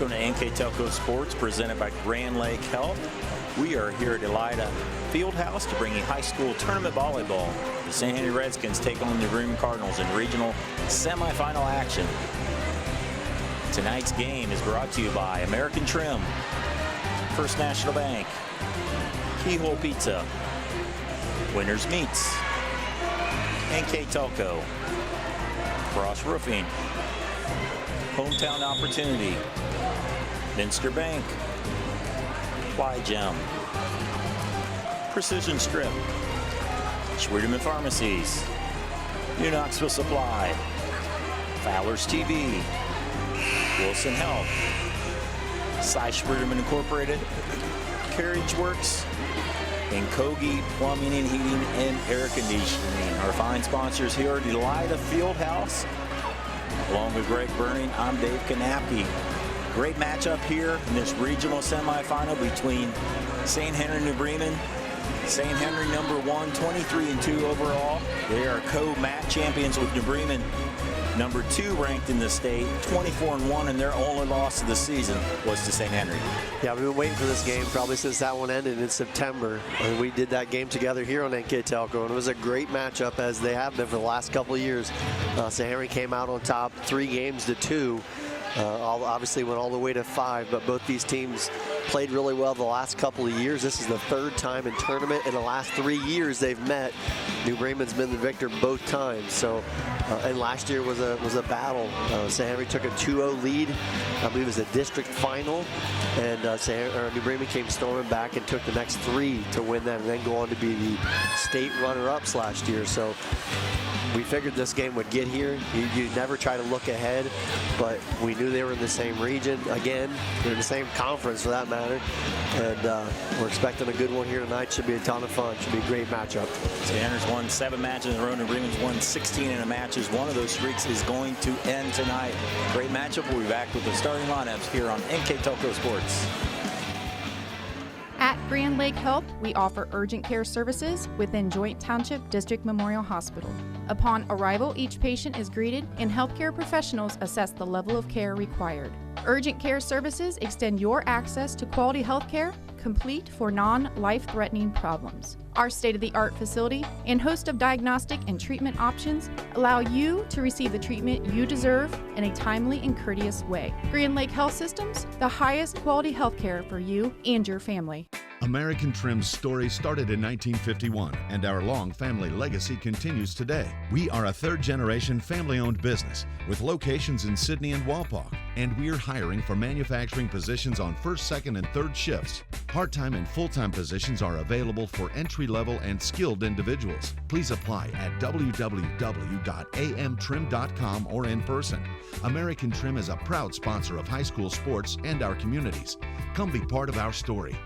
Welcome to NKTelco Sports, presented by Grand Lake Health. We are here at Elida Fieldhouse to bring you high school tournament volleyball. The St. Henry Redskins take on the Bremen Cardinals in regional semifinal action. Tonight's game is brought to you by American Trim, First National Bank, Keyhole Pizza, Winners Meats, NKTelco, Frost Roofing, Hometown Opportunity, Minster Bank, Fly Gem, Precision Strip, Schwiedeman Pharmacies, New Knoxville Supply, Fowler's TV, Wilson Health, Cy Schwiedeman Incorporated, Carriage Works, and Kogi Plumbing and Heating and Air Conditioning. Our fine sponsors here at Elida Fieldhouse. Along with Greg Burning, I'm Dave Kanapke. Great matchup here in this regional semifinal between St. Henry and New Bremen. St. Henry #1, 23-2 overall. They are co-mat champions with New Bremen, #2 ranked in the state, 24-1, and their only loss of the season was to St. Henry. Yeah, we've been waiting for this game probably since that one ended in September. And we did that game together here on NKTelco, and it was a great matchup, as they have been for the last couple of years. St. Henry came out on top 3 games to 2. Obviously went all the way to 5, but both these teams played really well the last couple of years. This is the 3rd time in tournament. In the last 3 years they've met. New Bremen's been the victor both times. So, and last year was a battle. St. Henry took a 2-0 lead. I believe it was a district final, and New Bremen came storming back and took the next 3 to win that, and then go on to be the state runner-ups last year. So we figured this game would get here. You never try to look ahead, but we knew they were in the same region. Again, they're in the same conference for that matter. And we're expecting a good one here tonight. Should be a ton of fun. Should be a great matchup. St. Henry's won 7 matches in a row. New Bremen's won 16 in a matches. One of those streaks is going to end tonight. Great matchup. We'll be back with the starting lineups here on NKTelco Sports. At Grand Lake Health, we offer urgent care services within Joint Township District Memorial Hospital. Upon arrival, each patient is greeted and healthcare professionals assess the level of care required. Urgent care services extend your access to quality health care, complete for non-life-threatening problems. Our state-of-the-art facility and host of diagnostic and treatment options allow you to receive the treatment you deserve in a timely and courteous way. Grand Lake Health Systems, the highest quality health care for you and your family. American Trim's story started in 1951, and our long family legacy continues today. We are a 3rd-generation family-owned business with locations in Sydney and Walpock, and we're hiring for manufacturing positions on 1st, 2nd, and 3rd shifts. Part-time and full-time positions are available for entry-level and skilled individuals. Please apply at www.amtrim.com or in person. American Trim is a proud sponsor of high school sports and our communities. Come be part of our story.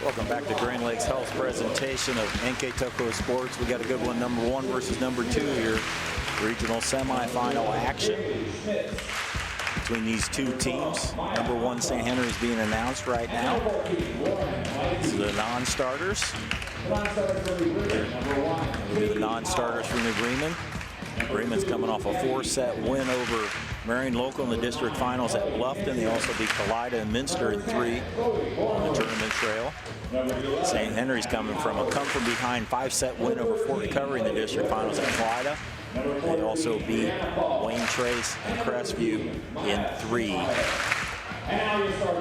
Welcome back to Grand Lakes Health's presentation of NKTelco Sports. We got a good one, #1 versus #2 here. Regional semifinal action between these 2 teams. #1 St. Henry is being announced right now. This is the non-starters. We'll do the non-starters for New Bremen. Bremen's coming off a 4-set win over Marion Local in the district finals at Bluffton. They also beat Kalida and Minster in 3 on the tournament trail. St. Henry's coming from a come-from-behind 5-set win over Fort Recovery in the district finals at Kalida. They also beat Wayne Trace and Crestview in 3 on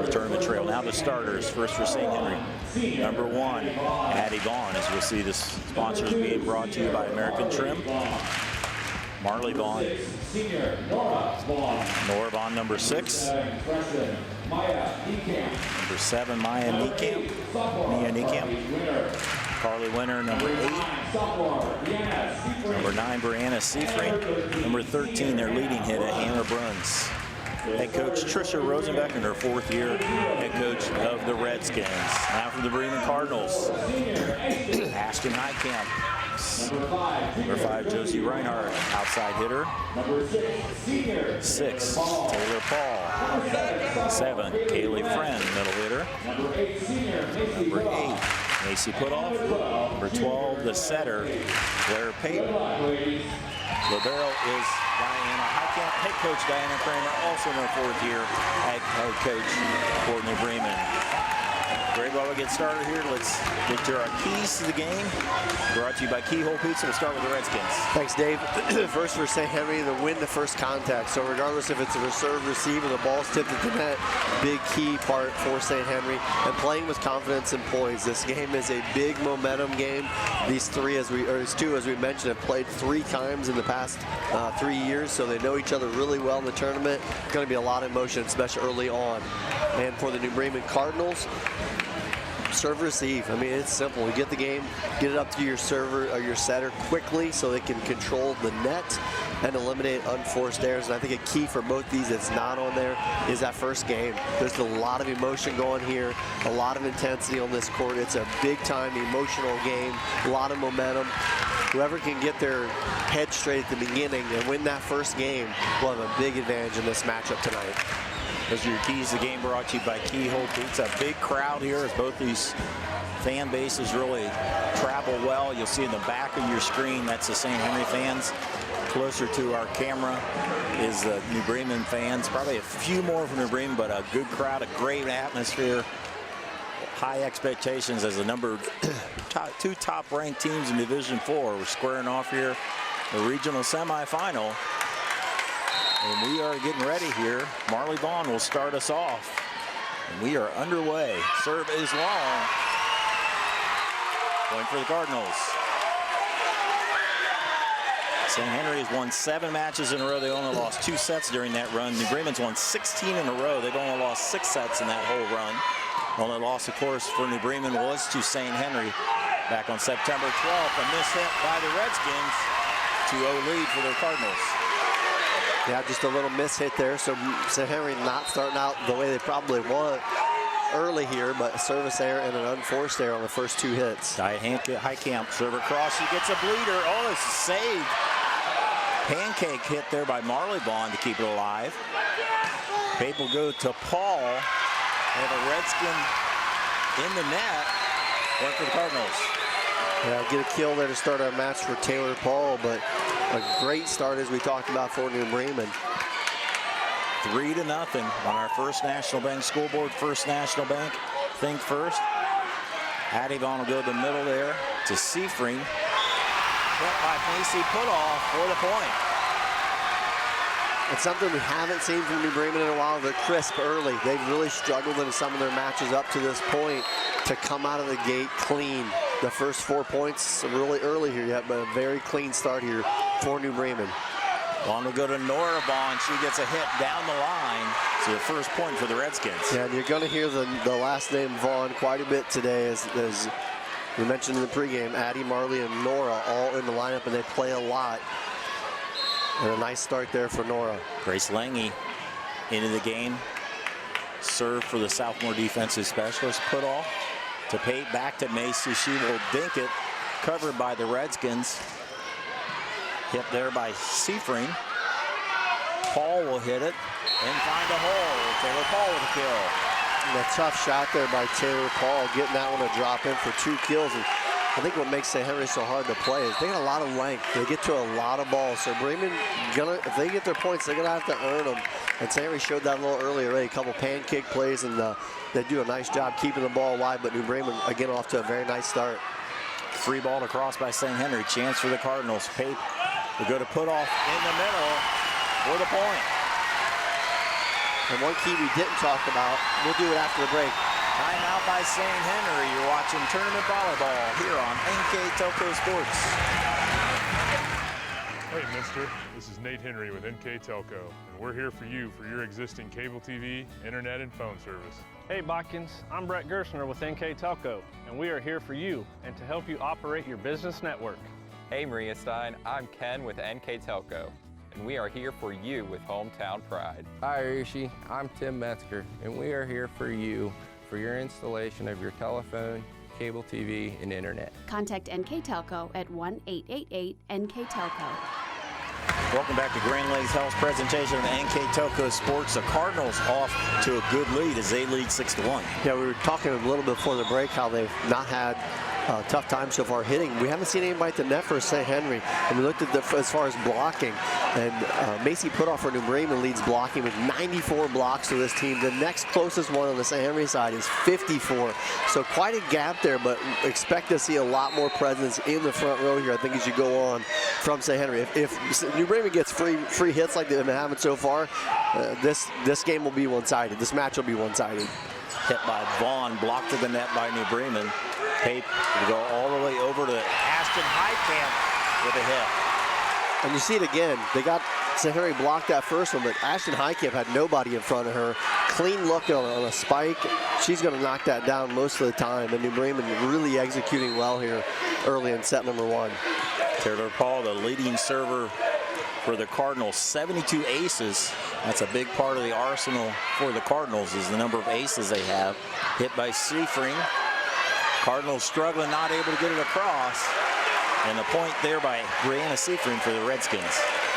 the tournament trail. Now the starters. First for St. Henry, #1, Addie Vaughn, as we'll see the sponsors being brought to you by American Trim. Marley Vaughn, Nora Vaughn, #6, #7, Mia Niekamp, Carly Winter, #8, #9, Brianna Seafreen, #13, their leading hit at Hannah Bruns. Head coach Tricia Rosenbeck in her 4th year, head coach of the Redskins. Now from the Bremen Cardinals, Ashton Heitkamp. #5, Josie Reinhardt, outside hitter. #6, Taylor Paul. #7, Kaylee Friend, middle hitter. #8, Macy Putoff. #12, the setter, Claire Payton. Libero is Diana Heitkamp. camp head coach Diana Kramer, also no fourth year head coach for New Bremen. Great, while we get started here, let's get to our keys to the game. Brought to you by Keyhole Pizza. We'll start with the Redskins. Thanks, Dave. First for St. Henry, to win the first contact. So regardless if it's a reserve receive or the ball's tipped at the net, big key part for St. Henry. And playing with confidence and poise. This game is a big momentum game. These two, as we mentioned, have played 3 times in the past 3 years, so they know each other really well in the tournament. Going to be a lot of emotion, especially early on. And for the New Bremen Cardinals, serve receive. I mean, it's simple. You get the game, get it up to your server or your setter quickly so they can control the net and eliminate unforced errors. And I think a key for both these that's not on there is that first game. There's a lot of emotion going here, a lot of intensity on this court. It's a big-time emotional game, a lot of momentum. Whoever can get their head straight at the beginning and win that first game will have a big advantage in this matchup tonight. Those are your keys to the game, brought to you by Keyhole Pizza. A big crowd here as both these fan bases really travel well. You'll see in the back of your screen, that's the St. Henry fans. Closer to our camera is the New Bremen fans. Probably a few more from New Bremen, but a good crowd, a great atmosphere. High expectations as the two top-ranked teams in Division 4. We're squaring off here the regional semifinal. And we are getting ready here. Marley Vaughn will start us off. And we are underway. Serve is long. Point for the Cardinals. St. Henry has won 7 matches in a row. They only lost 2 sets during that run. New Bremen's won 16 in a row. They've only lost 6 sets in that whole run. Only loss, of course, for New Bremen was to St. Henry back on September 12th. A miss hit by the Redskins. 2-0 lead for the Cardinals. Yeah, just a little miss hit there. So St. Henry not starting out the way they probably want early here, but a service error and an unforced error on the first 2 hits. Highcamp server cross. He gets a bleeder. Oh, it's saved. Pancake hit there by Marley Vaughn to keep it alive. Pape will go to Paul. And a Redskin in the net. Point for the Cardinals. Yeah, get a kill there to start our match for Taylor Paul, but a great start, as we talked about, for New Bremen. 3-0 on our First National Bank scoreboard. First National Bank, think first. Addie Vaughn will go to the middle there to Seafring. Hit by Macy Putoff for the point. It's something we haven't seen from New Bremen in a while. They're crisp early. They've really struggled in some of their matches up to this point to come out of the gate clean. The first 4 points really early here yet, but a very clean start here for New Bremen. Vaughn will go to Nora Vaughn. She gets a hit down the line. So the first point for the Redskins. Yeah, and you're going to hear the last name Vaughn quite a bit today, as we mentioned in the pregame. Addie, Marley, and Nora all in the lineup, and they play a lot. And a nice start there for Nora. Grace Lange into the game. Serve for the sophomore defensive specialist. Put off to Pate, back to Macy. She will dink it. Covered by the Redskins. Hit there by Seafring. Paul will hit it and find a hole. Taylor Paul with a kill. And a tough shot there by Taylor Paul, getting that one to drop in for 2 kills. And I think what makes St. Henry so hard to play is they got a lot of length. They get to a lot of balls. So Bremen, if they get their points, they're going to have to earn them. And St. Henry showed that a little earlier, right? A couple pancake plays, and they do a nice job keeping the ball alive. But New Bremen, again, off to a very nice start. Free ball to cross by St. Henry. Chance for the Cardinals. Pape will go to Putoff in the middle for the point. And one key we didn't talk about, we'll do it after the break. Timeout by St. Henry. You're watching Tournament Volleyball here on NKTelco Sports. Hey, mister. This is Nate Henry with NKTelco, and we're here for you for your existing cable TV, internet, and phone service. Hey, Botkins. I'm Brett Gerstner with NKTelco, and we are here for you and to help you operate your business network. Hey, Maria Stein. I'm Ken with NKTelco, and we are here for you with Hometown Pride. Hi, Rishi. I'm Tim Metzger, and we are here for you for your installation of your telephone, cable TV, and internet. Contact NKTelco at 1-888-NKTelco. Welcome back to Grand Lakes Health's presentation of NKTelco Sports. The Cardinals off to a good lead as they lead 6-1. Yeah, we were talking a little bit before the break how they've not had tough time so far hitting. We haven't seen anybody at the net for St. Henry. And we looked at as far as blocking, and Macy Putoff for New Bremen leads blocking with 94 blocks for this team. The next closest one on the St. Henry side is 54. So quite a gap there, but expect to see a lot more presence in the front row here, I think, as you go on from St. Henry. If New Bremen gets free hits like they've been having so far, this game will be one-sided. This match will be one-sided. Hit by Vaughn, blocked to the net by New Bremen. Pape will go all the way over to Ashton Highcamp with a hit. And you see it again. They got St. Henry blocked that first one, but Ashton Highcamp had nobody in front of her. Clean look on a spike. She's going to knock that down most of the time. And New Bremen really executing well here early in set number 1. Taylor Paul, the leading server for the Cardinals, 72 aces. That's a big part of the arsenal for the Cardinals, is the number of aces they have. Hit by Seifring. Cardinals struggling, not able to get it across. And the point there by Brianna Seifring for the Redskins.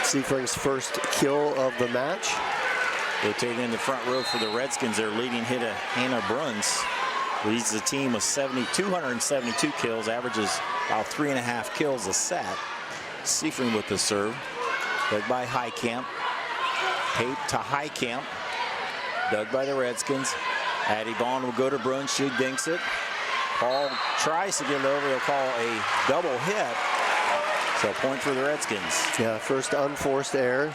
Seifring's first kill of the match. Rotating in the front row for the Redskins, their leading hitter, Hannah Bruns, leads the team with 272 kills, averages about 3.5 kills a set. Seifring with the serve. Dug by Highcamp. Pape to Highcamp. Dug by the Redskins. Addie Vaughn will go to Bruns. She dinks it. Paul tries to get it over. They'll call a double hit. So point for the Redskins. Yeah, first unforced error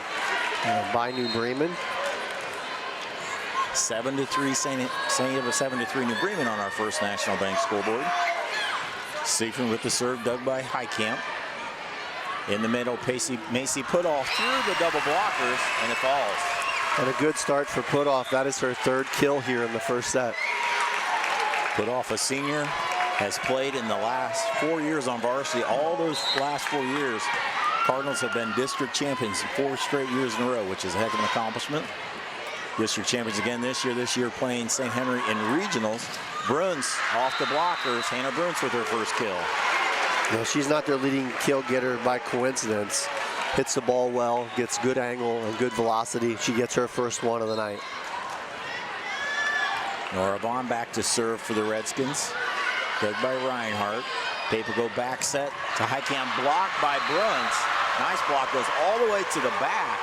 by New Bremen. 7-3 7-3 New Bremen on our First National Bank scoreboard. Seifring with the serve, dug by Highcamp. In the middle, Macy Putoff through the double blockers, and it falls. And a good start for Putoff. That is her third kill here in the first set. Putoff, a senior, has played in the last 4 years on varsity. All those last 4 years, Cardinals have been district champions 4 straight years in a row, which is a heck of an accomplishment. District champions again this year playing St. Henry in regionals. Bruns off the blockers. Hannah Bruns with her first kill. No, she's not their leading kill getter by coincidence. Hits the ball well, gets good angle and good velocity. She gets her first one of the night. Nora Vaughn back to serve for the Redskins. Dug by Reinhardt. Pape will go back set to Highcamp, blocked by Bruns. Nice block, goes all the way to the back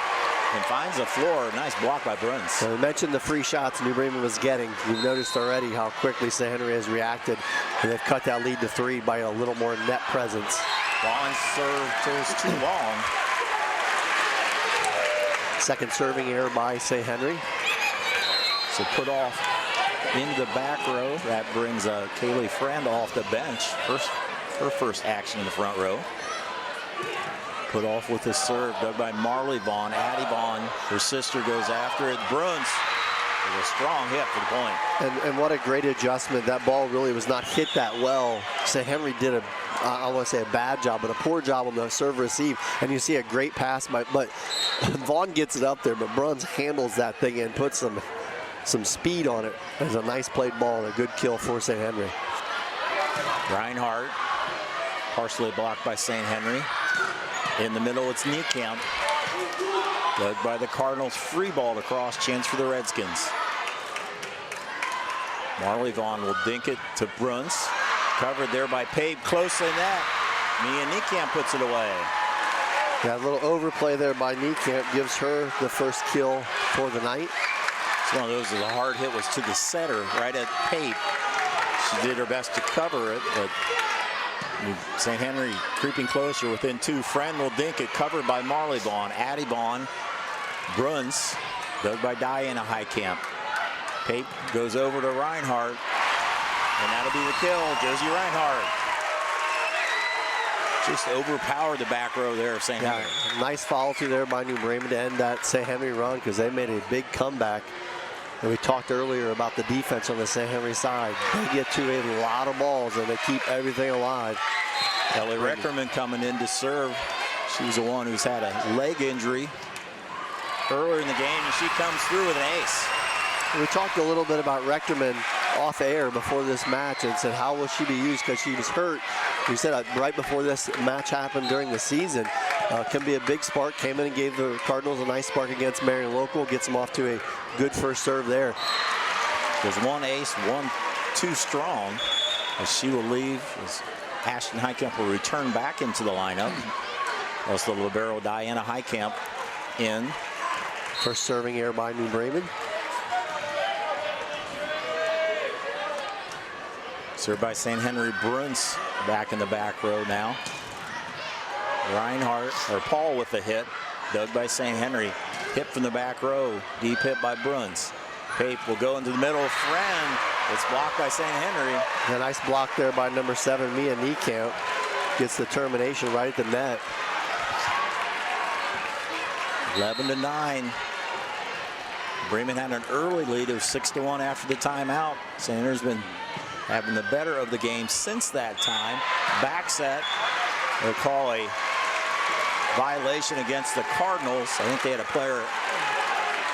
and finds the floor. Nice block by Bruns. So we mentioned the free shots New Bremen was getting. You've noticed already how quickly St. Henry has reacted, and they've cut that lead to 3 by a little more net presence. Vaughn's serve goes too long. Second serving error by St. Henry. So Putoff into the back row. That brings Kaylee Friend off the bench. Her first action in the front row. Putoff with the serve, dug by Marley Vaughn. Addie Vaughn, her sister, goes after it. Bruns with a strong hit for the point. And what a great adjustment. That ball really was not hit that well. St. Henry did I want to say a bad job, but a poor job on the serve receive. And you see a great pass, but Vaughn gets it up there, but Bruns handles that thing and puts some speed on it. It's a nice played ball and a good kill for St. Henry. Reinhardt, partially blocked by St. Henry. In the middle, it's Niekamp. Dug by the Cardinals, free ball across, chance for the Redskins. Marley Vaughn will dink it to Bruns. Covered there by Pape, close in net. Mia Niekamp puts it away. Yeah, a little overplay there by Niekamp gives her the first kill for the night. It's one of those, the hard hit was to the setter, right at Pape. She did her best to cover it, but St. Henry creeping closer within 2. Friend will dink it, covered by Marley Vaughn. Addie Vaughn, Bruns, dug by Diana Highcamp. Pape goes over to Reinhardt, and that'll be the kill, Josie Reinhardt. Just overpowered the back row there of St. Henry. Nice follow through there by New Bremen to end that St. Henry run, because they made a big comeback. And we talked earlier about the defense on the St. Henry side. They get to a lot of balls and they keep everything alive. Ellie Reckerman coming in to serve. She's the one who's had a leg injury earlier in the game, and she comes through with an ace. We talked a little bit about Reckerman off air before this match and said, how will she be used, because she was hurt. We said right before this match happened during the season, can be a big spark. Came in and gave the Cardinals a nice spark against Marion Local. Gets them off to a good first serve there. There's one ace, 1 too strong. as she will leave, as Ashton Heitkamp will return back into the lineup. Also the libero Diana Heitkamp in. First serving error by New Bremen. Served by St. Henry. Bruns back in the back row now. Reinhardt, or Paul with the hit. Dug by St. Henry. Hit from the back row. Deep hit by Bruns. Pape will go into the middle. Friend. It's blocked by St. Henry. A nice block there by number 7, Mia Niekamp. Gets the termination right at the net. 11-9. Bremen had an early lead of 6-1 after the timeout. St. Henry's been having the better of the game since that time. Back set. They'll call a violation against the Cardinals. I think they had a player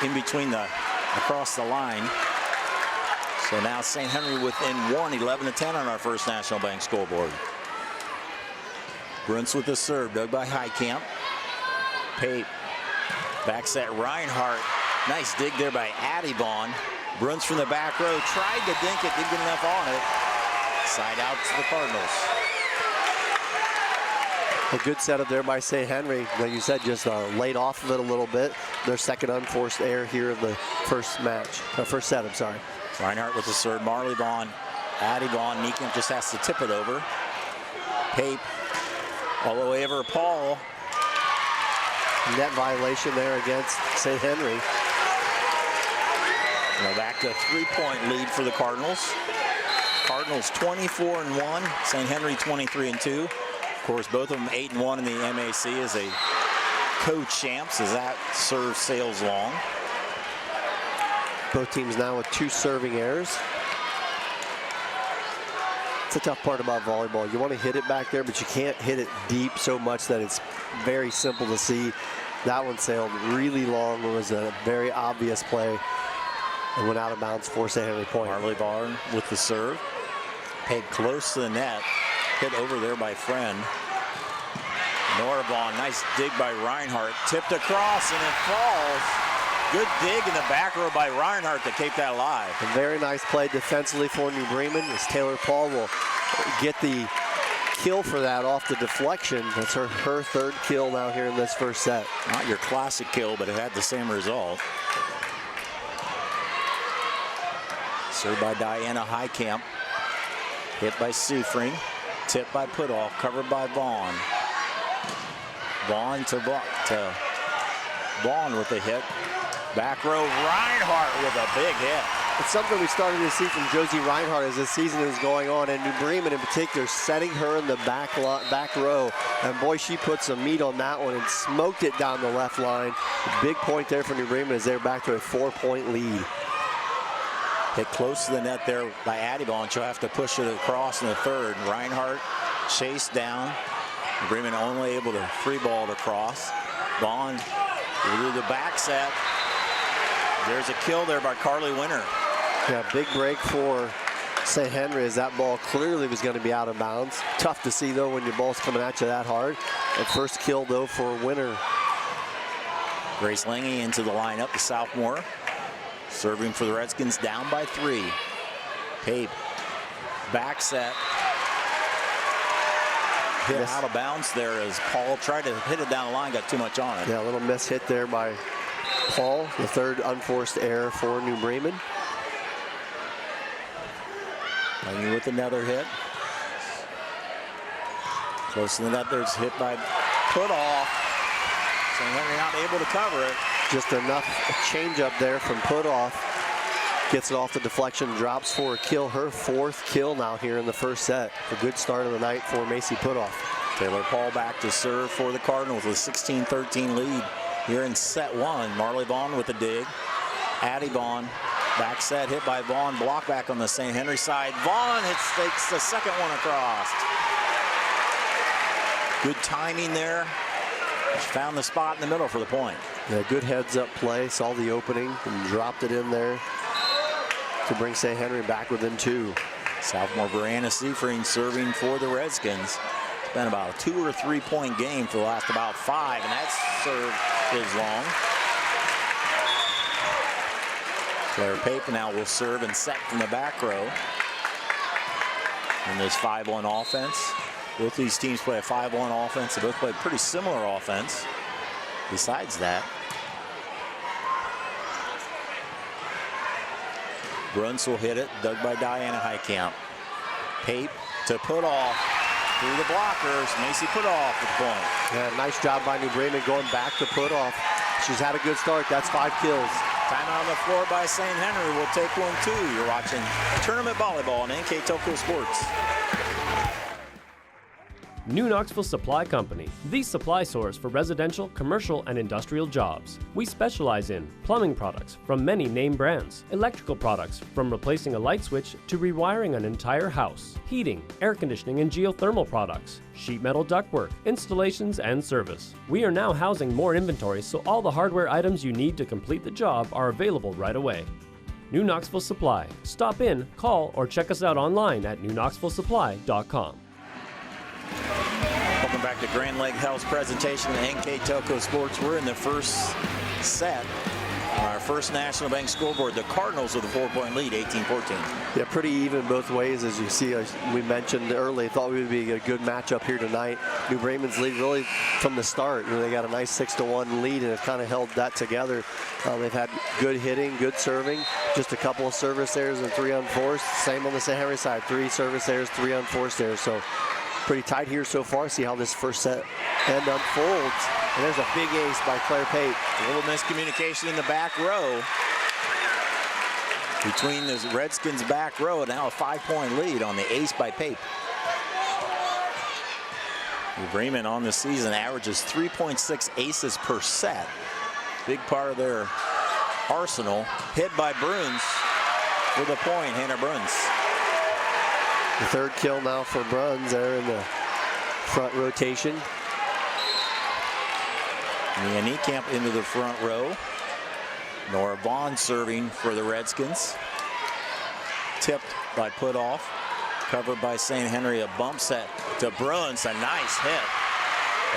in between across the line. So now St. Henry within 1, 11-10 on our First National Bank scoreboard. Bruns with the serve, dug by Heitkamp. Pape. Back set Reinhardt. Nice dig there by Adibon. Bruns from the back row. Tried to dink it, didn't get enough on it. Side out to the Cardinals. A good setup there by St. Henry. Like you said, just laid off of it a little bit. Their second unforced error here of the first set, I'm sorry. Reinhardt with the serve. Marley Vaughn. Adibon. Niekamp just has to tip it over. Pape all the way over Paul. Net violation there against St. Henry. Now back to a 3-point lead for the Cardinals. Cardinals 24-1. St. Henry 23-2. Of course, both of them 8-1 in the MAC as a co-champs as that serve sails long. Both teams now with 2 serving errors. It's a tough part about volleyball. You want to hit it back there, but you can't hit it deep so much that it's very simple to see. That one sailed really long. It was a very obvious play and went out of bounds for St. Henry point. Marley Vaughn with the serve. Paid close to the net. Hit over there by Friend. Nora Vaughn, nice dig by Reinhardt. Tipped across and it falls. Good dig in the back row by Reinhardt to keep that alive. A very nice play defensively for New Bremen as Taylor Paul will get the kill for that off the deflection. That's her third kill now here in this first set. Not your classic kill, but it had the same result. Served by Diana Heitkamp. Hit by Seafring. Tipped by Putoff. Covered by Vaughn. Vaughn to Vaughn with the hit. Back row, Reinhardt with a big hit. It's something we started to see from Josie Reinhardt as the season is going on, and New Bremen in particular setting her in the back row. And boy, she put some meat on that one and smoked it down the left line. Big point there for New Bremen as they're back to a 4-point lead. Hit close to the net there by Adibon. She'll have to push it across in the third. Reinhardt chased down. Bremen only able to free ball it across. Vaughn will do the back set. There's a kill there by Carly Winter. Yeah, big break for St. Henry as that ball clearly was going to be out of bounds. Tough to see though when your ball's coming at you that hard. And first kill though for Winter. Grace Lange into the lineup, the sophomore. Serving for the Redskins, down by 3. Pape, back set. Hit out of bounds there as Paul tried to hit it down the line, got too much on it. Yeah, a little miss hit there by Paul, the third unforced error for New Bremen. Lange with another hit. Close to the net, there's hit by Putoff. St. Henry not able to cover it. Just enough change up there from Putoff. Gets it off the deflection, drops for a kill. Her 4th kill now here in the first set. A good start of the night for Macy Putoff. Taylor Paul back to serve for the Cardinals with a 16-13 lead here in set 1. Marley Vaughn with the dig. Adibon, back set, hit by Vaughn. Block back on the St. Henry side. Vaughn takes the second one across. Good timing there. She found the spot in the middle for the point. Yeah, good heads-up play. Saw the opening and dropped it in there to bring St. Henry back within 2. Sophomore Brianna Seafring serving for the Redskins. It's been about a 2 or 3 point game for the last about 5, and that serve is long. Claire Pape now will serve and set from the back row. in this 5-1 offense. Both these teams play a 5-1 offense. They both play a pretty similar offense. Besides that, Bruns will hit it, dug by Diana Heitkamp. Pape to put off through the blockers. Macy put off with the point. Yeah, nice job by New Bremen going back to put off. She's had a good start. That's 5 kills. Timeout on the floor by St. Henry. We'll take one, too. You're watching Tournament Volleyball on NKTelco Sports. New Knoxville Supply Company, the supply source for residential, commercial, and industrial jobs. We specialize in plumbing products from many name brands, electrical products from replacing a light switch to rewiring an entire house, heating, air conditioning, and geothermal products, sheet metal ductwork, installations, and service. We are now housing more inventory, so all the hardware items you need to complete the job are available right away. New Knoxville Supply. Stop in, call, or check us out online at newknoxvillesupply.com. Welcome back to Grand Lake Health's presentation of NKTelco Sports. We're in the first set on our first National Bank scoreboard. The Cardinals with a 4-point lead, 18-14. Yeah, pretty even both ways, as you see. As we mentioned earlier, thought we would be a good matchup here tonight. New Bremen's lead really from the start. They got a nice 6-1 lead and have kind of held that together. They've had good hitting, good serving, just a couple of service errors and 3 unforced. Same on the St. Henry side, 3 service errors, 3 unforced errors. So pretty tight here so far. See how this first set end unfolds. And there's a big ace by Claire Pape. A little miscommunication in the back row between the Redskins' back row. Now a 5-point lead on the ace by Pape. New Bremen on the season averages 3.6 aces per set. Big part of their arsenal. Hit by Bruns with a point, Hannah Bruns. The third kill now for Bruns there in the front rotation. Mia Niekamp into the front row. Nora Vaughn serving for the Redskins. Tipped by Putoff. Covered by St. Henry. A bump set to Bruns. A nice hit.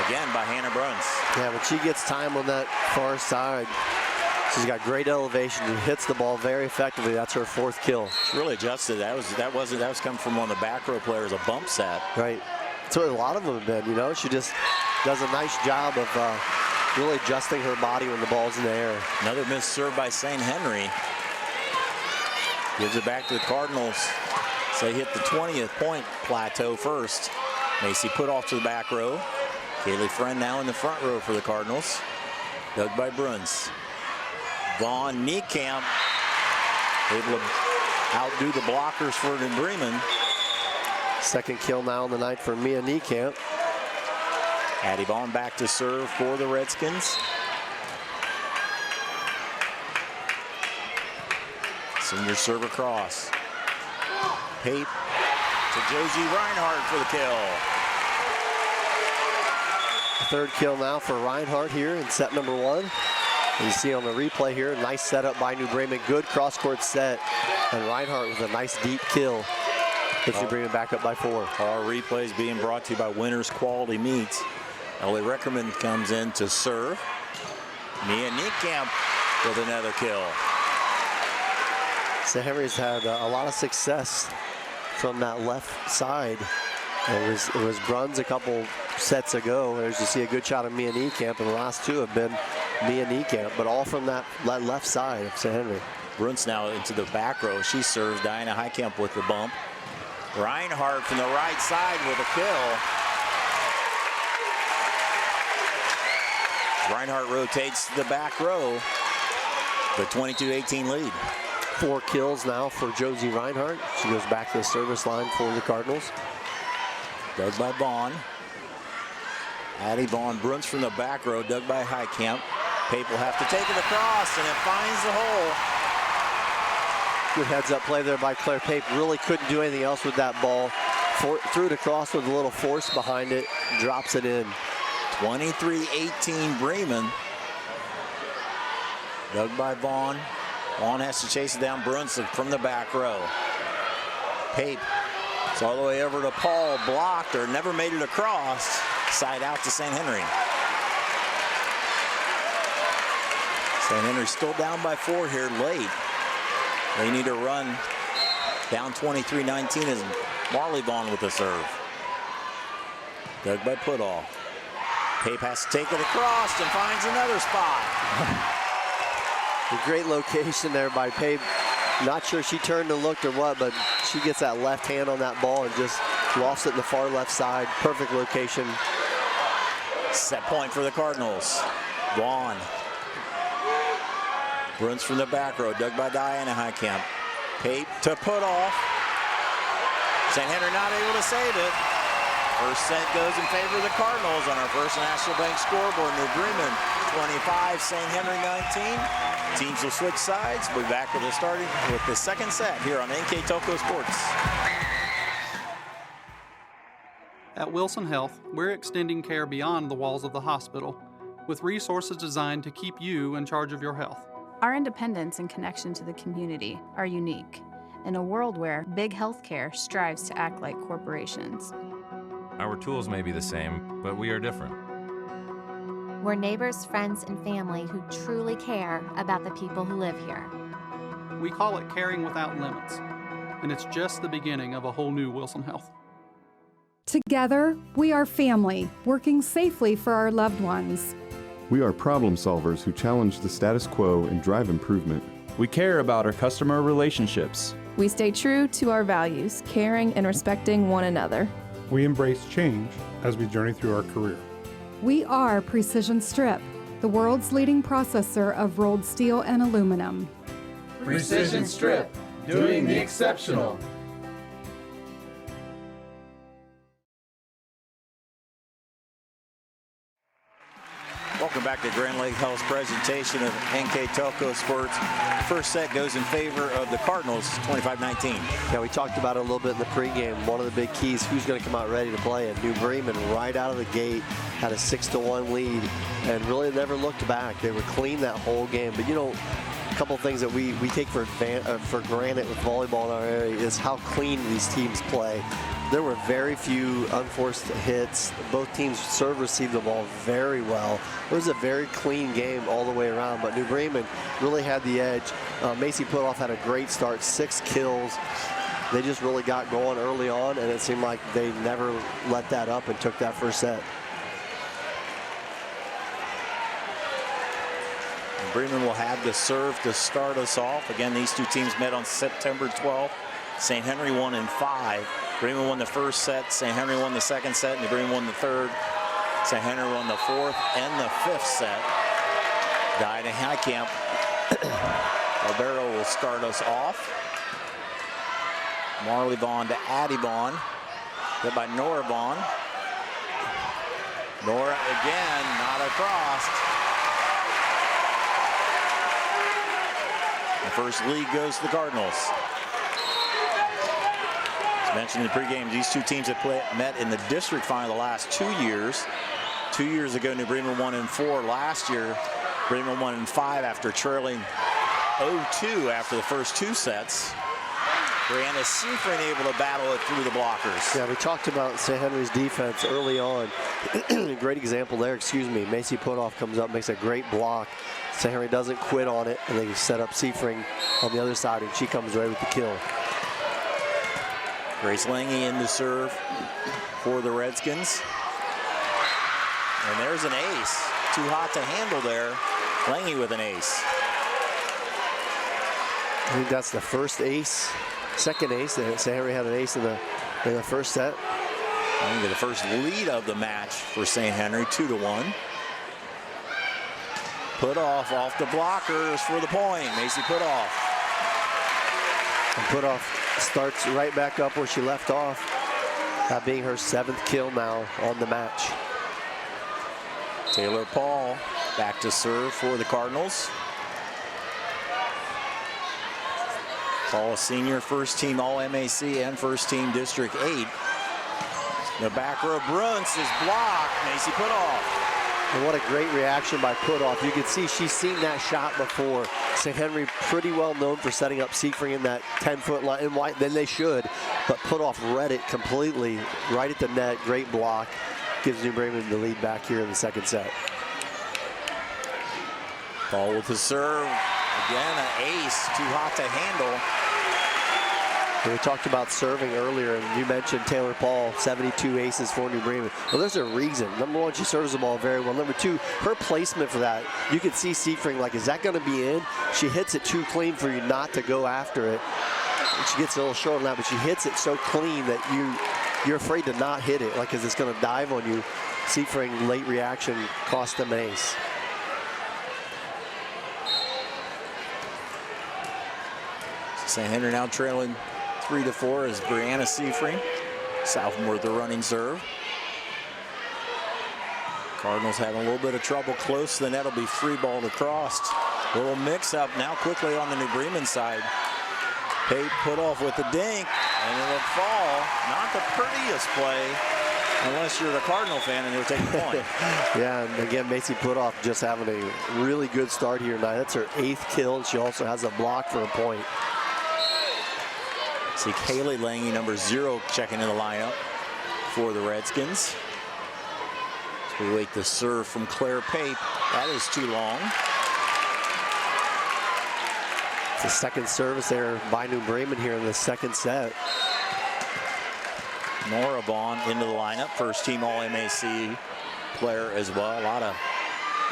Again by Hannah Bruns. Yeah, when she gets time on that far side, she's got great elevation. She hits the ball very effectively. That's her 4th kill. She really adjusted. That was coming from one of the back row players, a bump set. Right. That's what a lot of them have been, you know. She just does a nice job of really adjusting her body when the ball's in the air. Another miss serve by St. Henry. Gives it back to the Cardinals. So they hit the 20th point plateau first. Macy put off to the back row. Kaylee Friend now in the front row for the Cardinals. Dug by Bruns. Vaughn Niekamp able to outdo the blockers for New Bremen. 2nd kill now on the night for Mia Niekamp. Addie Vaughn back to serve for the Redskins. Senior server cross. Pape to Josie Reinhardt for the kill. 3rd kill now for Reinhardt here in set number 1. You see on the replay here, nice setup by New Bremen. Good cross-court set. And Reinhardt with a nice deep kill. Gets New Bremen back up by 4. Our replays being brought to you by Winners Quality Meats. Ellie Reckerman comes in to serve. Mia Niekamp with another kill. St. Henry's had a lot of success from that left side. It was Bruns a couple sets ago. There's you see a good shot of Mia Niekamp, and the last 2 have been Mia Niekamp, but all from that left side of St. Henry. Bruns now into the back row. She serves. Diana Heitkamp with the bump. Reinhardt from the right side with a kill. Reinhardt rotates to the back row. The 22-18 lead. 4 kills now for Josie Reinhardt. She goes back to the service line for the Cardinals. Dug by Vaughn. Addie Vaughn. Bruns from the back row. Dug by Heitkamp. Pape will have to take it across, and it finds the hole. Good heads-up play there by Claire Pape. Really couldn't do anything else with that ball. Threw it across with a little force behind it. Drops it in. 23-18 Bremen. Dug by Vaughn. Vaughn has to chase it down. Bruns from the back row. Pape. It's all the way over to Paul. Blocked or never made it across. Side out to St. Henry. St. Henry still down by 4 here late. They need to run down 23-19 as Marley Vaughn with the serve. Dug by Putoff. Pape has to take it across and finds another spot. A great location there by Pape. Not sure she turned and looked or what, but she gets that left hand on that ball and just lost it in the far left side. Perfect location. Set point for the Cardinals. Vaughn. Runs from the back row, dug by Diana Highcamp. Pape to Putoff. St. Henry not able to save it. First set goes in favor of the Cardinals on our First National Bank scoreboard. New Bremen 25, St. Henry 19. Teams will switch sides. We'll be back with the second set here on NKTelco Sports. At Wilson Health, we're extending care beyond the walls of the hospital with resources designed to keep you in charge of your health. Our independence and connection to the community are unique in a world where big healthcare strives to act like corporations. Our tools may be the same, but we are different. We're neighbors, friends, and family who truly care about the people who live here. We call it caring without limits, and it's just the beginning of a whole new Wilson Health. Together, we are family, working safely for our loved ones. We are problem solvers who challenge the status quo and drive improvement. We care about our customer relationships. We stay true to our values, caring and respecting one another. We embrace change as we journey through our career. We are Precision Strip, the world's leading processor of rolled steel and aluminum. Precision Strip, doing the exceptional. Welcome back to Grand Lake Health's presentation of NKTelco Sports. First set goes in favor of the Cardinals, 25-19. Yeah, we talked about it a little bit in the pregame. One of the big keys, who's going to come out ready to play. And New Bremen, right out of the gate, had a 6-1 lead and really never looked back. They were clean that whole game. But, you know, a couple things that we take for granted with volleyball in our area is how clean these teams play. There were very few unforced hits. Both teams serve received the ball very well. It was a very clean game all the way around, but New Bremen really had the edge. Macy Putoff had a great start, 6 kills. They just really got going early on, and it seemed like they never let that up and took that first set. Bremen will have the serve to start us off. Again, these two teams met on September 12th. St. Henry won in 5. Bremen won the first set. St. Henry won the second set. New Bremen won the third. St. Henry won the 4th and the 5th set. Diana Highcamp. Albero will start us off. Marley Vaughn to Addie Vaughn. Hit by Nora Vaughn. Nora again, not across. The first lead goes to the Cardinals. As mentioned in the pregame, these two teams have met in the district final the last 2 years. 2 years ago, New Bremen won in 4. Last year, Bremen won in 5 after trailing 0-2 after the first 2 sets. Brianna Seifring able to battle it through the blockers. Yeah, we talked about St. Henry's defense early on. Great example there, excuse me. Macy Putoff comes up, makes a great block. St. Henry doesn't quit on it, and they set up Seifring on the other side, and she comes right with the kill. Grace Lange in to serve for the Redskins. And there's an ace. Too hot to handle there. Lange with an ace. I think that's the first ace, second ace. St. Henry had an ace in the first set. I think the first lead of the match for St. Henry, 2-1. Putoff off the blockers for the point. Macy Putoff. And Putoff starts right back up where she left off. That being her 7th kill now on the match. Taylor Paul back to serve for the Cardinals. Paul, a senior, first team All-MAC and first team District 8. The back row Bruns is blocked. Macy Putoff. And what a great reaction by Putoff. You can see she's seen that shot before. St. Henry pretty well known for setting up Seifring in that 10-foot line, and why then they should. But Putoff read it completely right at the net. Great block. Gives New Bremen the lead back here in the second set. Paul with the serve. Again, an ace. Too hot to handle. We talked about serving earlier, and you mentioned Taylor Paul, 72 aces for New Bremen. Well, there's a reason. Number one, she serves the ball very well. Number two, her placement for that, you could see Seifring like, is that going to be in? She hits it too clean for you not to go after it. She gets a little short on that, but she hits it so clean that you're afraid to not hit it, like, because it's going to dive on you. Seifring late reaction cost them an ace. St. Henry now trailing 3-4 as Brianna Seifring, sophomore with the running serve. Cardinals having a little bit of trouble close. The net will be free balled across. Little mix up now quickly on the New Bremen side. Pate put off with the dink, and it'll fall. Not the prettiest play, unless you're the Cardinal fan and you'll take the point. Yeah, and again, Macy Putoff just having a really good start here tonight. That's her 8th kill, and she also has a block for a point. See Kaylee Lange, number 0, checking in the lineup for the Redskins. So we wait the serve from Claire Pape. That is too long. It's the second service there by New Bremen here in the second set. Nora Vaughn into the lineup, first team All-MAC player as well. A lot of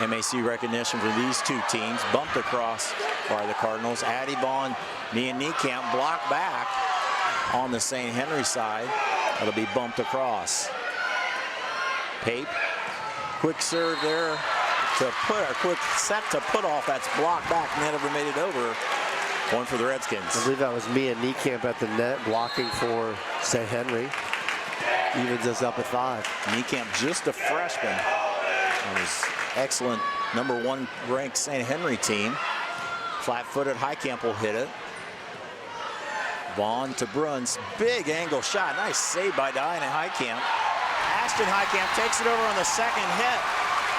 MAC recognition for these two teams. Bumped across by the Cardinals. Addie Vaughn, Mia Niekamp blocked back on the St. Henry side. That'll be bumped across. Pape, quick serve there to put a quick set to put off. That's blocked back, never made it over. One for the Redskins. I believe that was Mia Niekamp at the net blocking for St. Henry. Evens us up at 5. Niekamp, just a freshman. It was excellent number 1 ranked St. Henry team. Flat-footed Highcamp will hit it. Vaughn to Bruns, big angle shot. Nice save by Diana Highcamp. Ashton Highcamp takes it over on the second hit.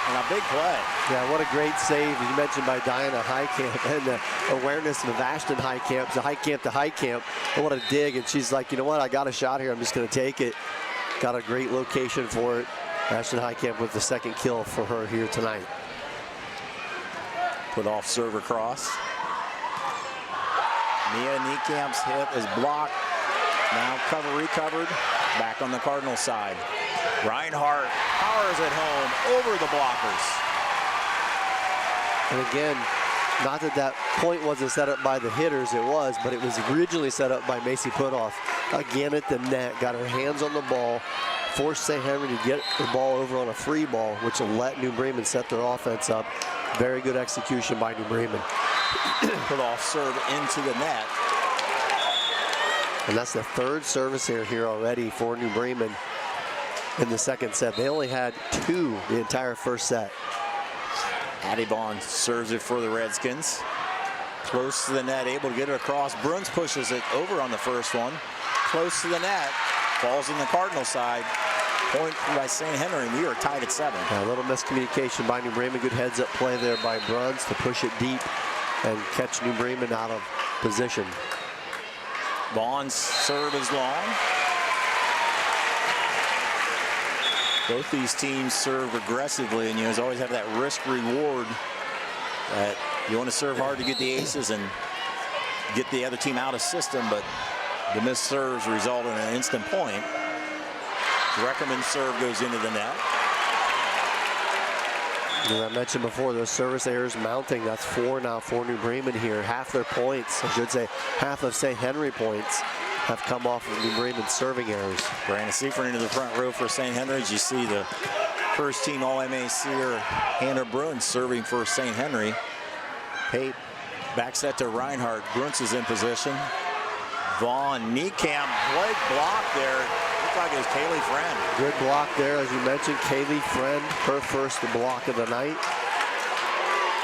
And a big play. Yeah, what a great save, as you mentioned, by Diana Highcamp, and the awareness of Ashton Highcamp, the Highcamp to Highcamp. What a dig, and she's like, you know what, I got a shot here, I'm just going to take it. Got a great location for it. Ashton Highcamp with the second kill for her here tonight. Put off serve across. Mia Niekamp's hit is blocked. Now recovered. Back on the Cardinal side. Reinhardt powers it home over the blockers. And again, not that that point wasn't set up by the hitters, it was, but it was originally set up by Macy Putoff. Again at the net, got her hands on the ball, forced St. Henry to get the ball over on a free ball, which will let New Bremen set their offense up. Very good execution by New Bremen. Put off serve into the net. And that's the third service here already for New Bremen in the second set. They only had 2 the entire first set. Addie Vaughn serves it for the Redskins. Close to the net, able to get it across. Bruns pushes it over on the first one. Close to the net, falls in the Cardinal side. Point by St. Henry, and we are tied at 7. A little miscommunication by New Bremen. Good heads-up play there by Bruns to push it deep and catch New Bremen out of position. Vaughn's serve is long. Both these teams serve aggressively, and you always have that risk reward that you want to serve hard to get the aces and get the other team out of system, but the missed serves result in an instant point. Reckerman's serve goes into the net. As I mentioned before, those service errors mounting. That's 4 now for New Bremen here. Half their points, I should say, half of St. Henry points have come off of New Bremen's serving errors. Brianna Seifert into the front row for St. Henry. As you see the first team All-MACer Hannah Bruns serving for St. Henry. Pape back set to Reinhardt. Bruns is in position. Vaughn, Niekamp, Blake block there. Looked like it was Kaylee Friend. Good block there, as you mentioned. Kaylee Friend, her first block of the night.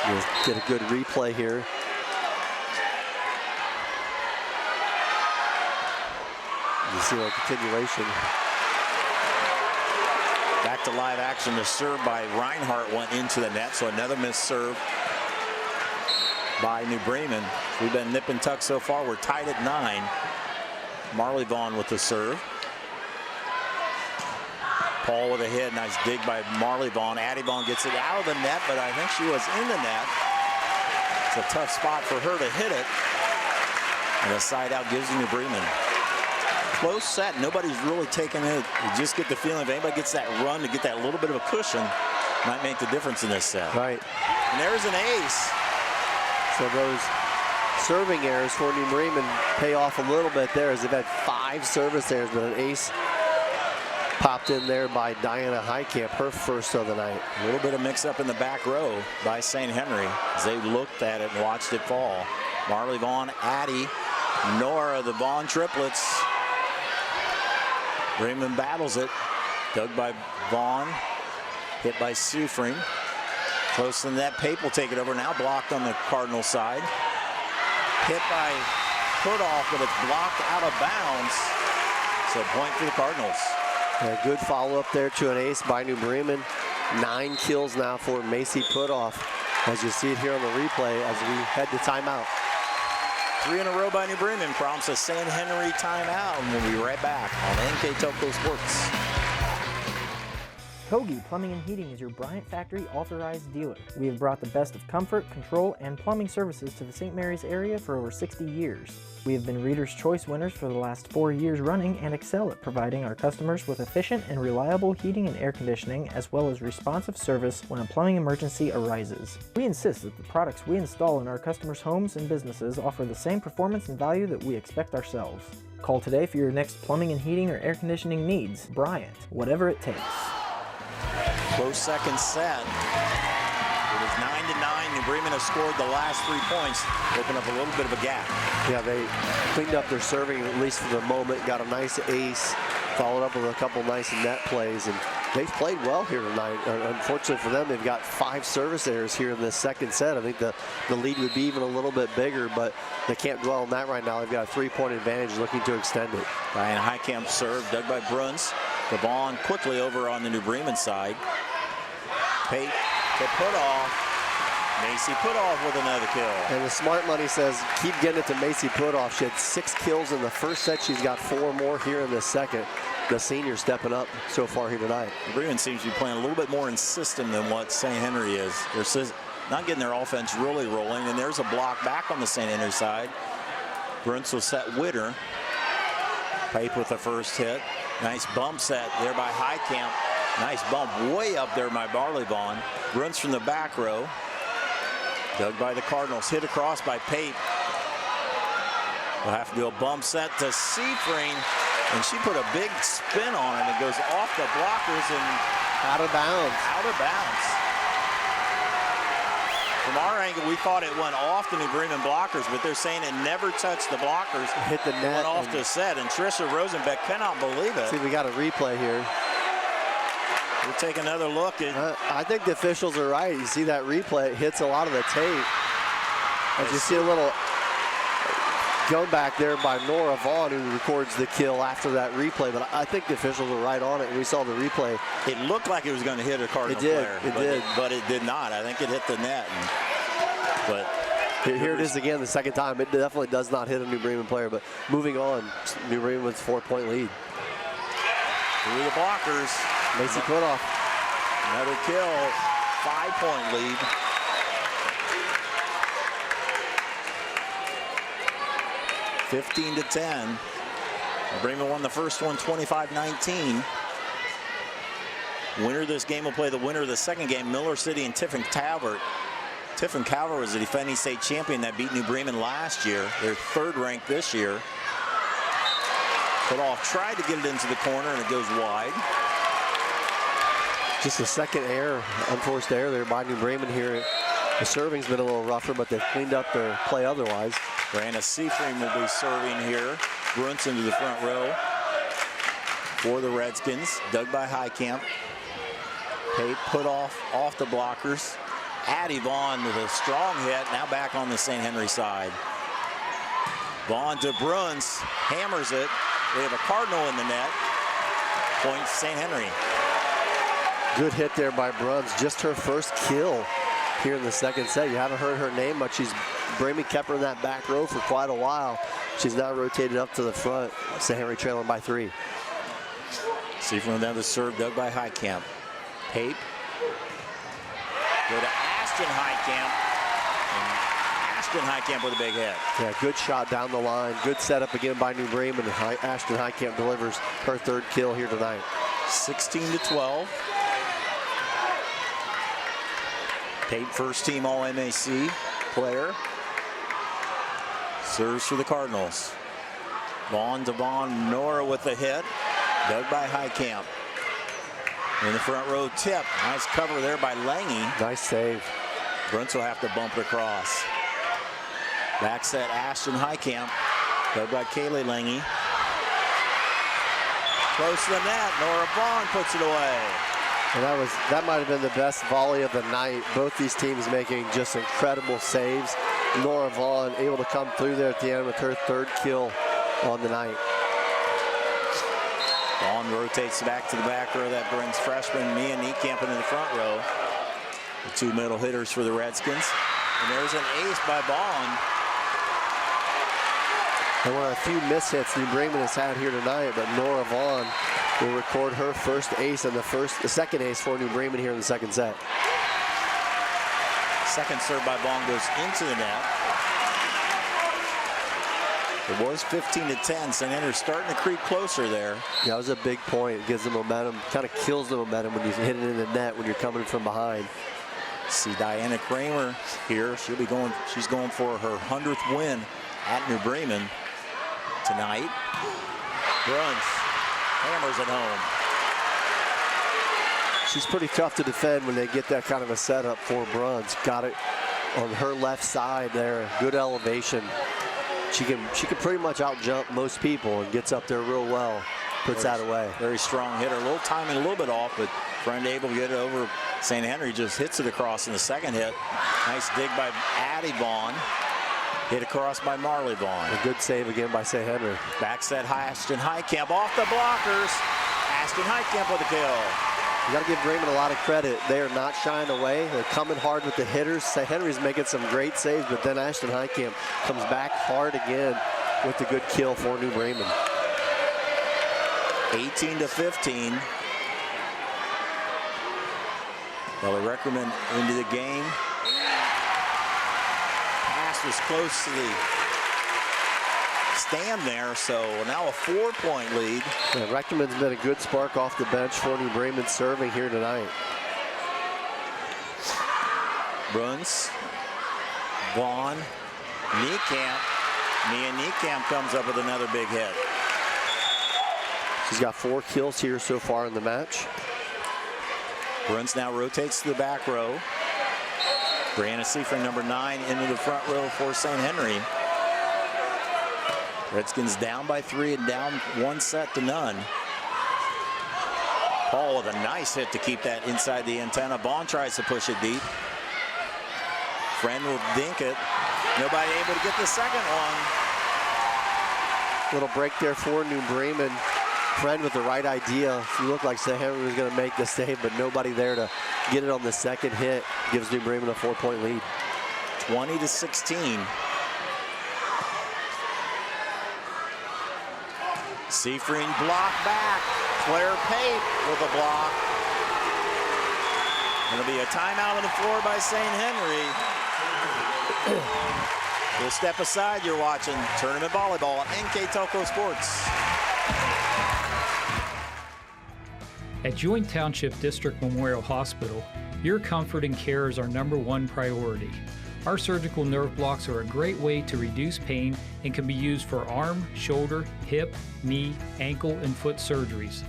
We'll get a good replay here. You see a continuation. Back to live action. The serve by Reinhardt went into the net, so another missed serve by New Bremen. We've been nip and tuck so far. We're tied at 9. Marley Vaughn with the serve. Paul with a hit. Nice dig by Marley Vaughn. Addie Vaughn gets it out of the net, but I think she was in the net. It's a tough spot for her to hit it. And a side out gives New Bremen. Close set. Nobody's really taking it. You just get the feeling if anybody gets that run to get that little bit of a cushion, might make the difference in this set. Right. And there's an ace. So those serving errors for New Bremen pay off a little bit there, as they've had 5 service errors, but an ace popped in there by Diana Heitkamp, her first of the night. A little bit of mix-up in the back row by St. Henry as they looked at it and watched it fall. Marley Vaughn, Addie, Nora, the Vaughn triplets. Bremen battles it. Dug by Vaughn, hit by Sufring. Close to the net. Pape will take it over. Now blocked on the Cardinal side. Hit by Putoff, but it's blocked out of bounds. So point for the Cardinals. A good follow-up there to an ace by New Bremen. 9 kills now for Macy Putoff, as you see it here on the replay as we head to timeout. 3 in a row by New Bremen prompts a St. Henry timeout, and we'll be right back on NKTelco Sports. Kogi Plumbing and Heating is your Bryant Factory authorized dealer. We have brought the best of comfort, control, and plumbing services to the St. Mary's area for over 60 years. We have been Reader's Choice winners for the last 4 years running and excel at providing our customers with efficient and reliable heating and air conditioning, as well as responsive service when a plumbing emergency arises. We insist that the products we install in our customers' homes and businesses offer the same performance and value that we expect ourselves. Call today for your next plumbing and heating or air conditioning needs. Bryant, whatever it takes. Close second set. It is 9-9. New Bremen has scored the last 3 points, open up a little bit of a gap. Yeah, they cleaned up their serving, at least for the moment. Got a nice ace, followed up with a couple nice net plays, and they've played well here tonight. Unfortunately for them, they've got 5 service errors here in this second set. I think the lead would be even a little bit bigger, but they can't dwell on that right now. They've got a 3-point advantage, looking to extend it. Diane Heitkamp serve, dug by Bruns. The Vaughn quickly over on the New Bremen side. Pate to Putoff. Macy Putoff with another kill. And the smart money says keep getting it to Macy Putoff. She had 6 kills in the first set. She's got 4 more here in the second. The senior stepping up so far here tonight. Bremen seems to be playing a little bit more in system than what St. Henry is. They're not getting their offense really rolling, and there's a block back on the St. Henry side. Bruns will set Witter. Pape with the first hit. Nice bump set there by Heitkamp. Nice bump way up there by Marley Vaughn. Runs from the back row. Dug by the Cardinals. Hit across by Pape. We'll have to do a bump set to Seafring. And she put a big spin on it. It goes off the blockers and out of bounds. Out of bounds. From our angle, we thought it went off the New Bremen blockers, but they're saying it never touched the blockers. Hit the net. Went off the set, and Trisha Rosenbeck cannot believe it. See, we got a replay here. We'll take another look. I think the officials are right. You see that replay, it hits a lot of the tape. As you see a little go back there by Nora Vaughn, who records the kill after that replay, but I think the officials are right on it, and we saw the replay. It looked like it was going to hit a Cardinal player. It did. But it did not. I think it hit the net. But here it is again the second time. It definitely does not hit a New Bremen player, but moving on, New Bremen's 4-point lead. Through the blockers. Macy Putoff. Another kill, 5-point lead. (15-10). Bremen won the first one 25-19. Winner of this game will play the winner of the second game, Miller City and Tiffin Calvert. Tiffin Calvert was the defending state champion that beat New Bremen last year. They're 3rd ranked this year. Putoff tried to get it into the corner, and it goes wide. Just a second error, unforced error there by New Bremen here. The serving's been a little rougher, but they've cleaned up their play otherwise. Brianna Seafring will be serving here. Bruns into the front row for the Redskins. Dug by Heitkamp. Pape Putoff off the blockers. Addie Vaughn with a strong hit. Now back on the St. Henry side. Vaughn to Bruns. Hammers it. We have a Cardinal in the net. Point St. Henry. Good hit there by Bruns. Just her first kill here in the second set. You haven't heard her name much. Bremen kept her in that back row for quite a while. She's now rotated up to the front. St. Henry trailing by 3. See from down the serve, dug by Heitkamp. Pape. Go to Ashton Heitkamp. And Ashton Heitkamp with a big hit. Yeah, good shot down the line. Good setup again by New Bremen. Ashton Heitkamp delivers her third kill here tonight. 16-12. Tate, first team All-MAC player. Serves for the Cardinals. Vaughn to Vaughn. Nora with the hit. Dug by Heitkamp. In the front row tip. Nice cover there by Lange. Nice save. Bruns will have to bump it across. Back set Ashton Heitkamp. Dug by Kaylee Lange. Close to the net. Nora Vaughn puts it away. And that might have been the best volley of the night. Both these teams making just incredible saves. Nora Vaughn able to come through there at the end with her third kill on the night. Vaughn rotates back to the back row. That brings freshman Mia Niekamp into the front row. The two middle hitters for the Redskins. And there's an ace by Vaughn. And one of the few mishits New Bremen has had here tonight, but Nora Vaughn will record her first ace and the second ace for New Bremen here in the second set. Second serve by Vaughn goes into the net. It was 15-10. St. Henry's starting to creep closer there. Yeah, that was a big point. It gives the momentum, kind of kills the momentum when you hit it in the net when you're coming from behind. See Diana Kramer here. She's going for her 100th win at New Bremen tonight. Bruns hammers it home. She's pretty tough to defend when they get that kind of a setup for Bruns. Got it on her left side there. Good elevation. She can pretty much out jump most people and gets up there real well. Puts that away. Very strong hitter. A little timing, a little bit off, but Friend able to get it over. St. Henry just hits it across in the second hit. Nice dig by Addie Vaughn. Hit across by Marley Vaughn. A good save again by St. Henry. Back set Ashton Heitkamp off the blockers. Ashton Heitkamp with a kill. You got to give Bremen a lot of credit. They are not shying away. They're coming hard with the hitters. St. Henry's making some great saves, but then Ashton Heitkamp comes back hard again with the good kill for New Bremen. 18-15. Ellie Reckerman into the game. Pass was close to the stand there, so now a 4-point lead. Yeah, Reckerman's been a good spark off the bench for New Bremen serving here tonight. Bruns, Vaughn, Niekamp. Mia Niekamp comes up with another big hit. She's got 4 kills here so far in the match. Bruns now rotates to the back row. Brianna Seifring, number 9, into the front row for St. Henry. Redskins down by 3 and down 1-0. Paul with a nice hit to keep that inside the antenna. Vaughn tries to push it deep. Friend will dink it. Nobody able to get the second one. Little break there for New Bremen. Friend with the right idea. She looked like St. Henry was going to make the save, but nobody there to get it on the second hit. Gives New Bremen a 4-point lead. 20-16. Seifring block back. Claire Pape with a block. Going to be a timeout on the floor by St. Henry. We'll step aside. You're watching Tournament Volleyball on NKTelco Sports. At Joint Township District Memorial Hospital, your comfort and care is our #1 priority. Our surgical nerve blocks are a great way to reduce pain and can be used for arm, shoulder, hip, knee, ankle, and foot surgeries.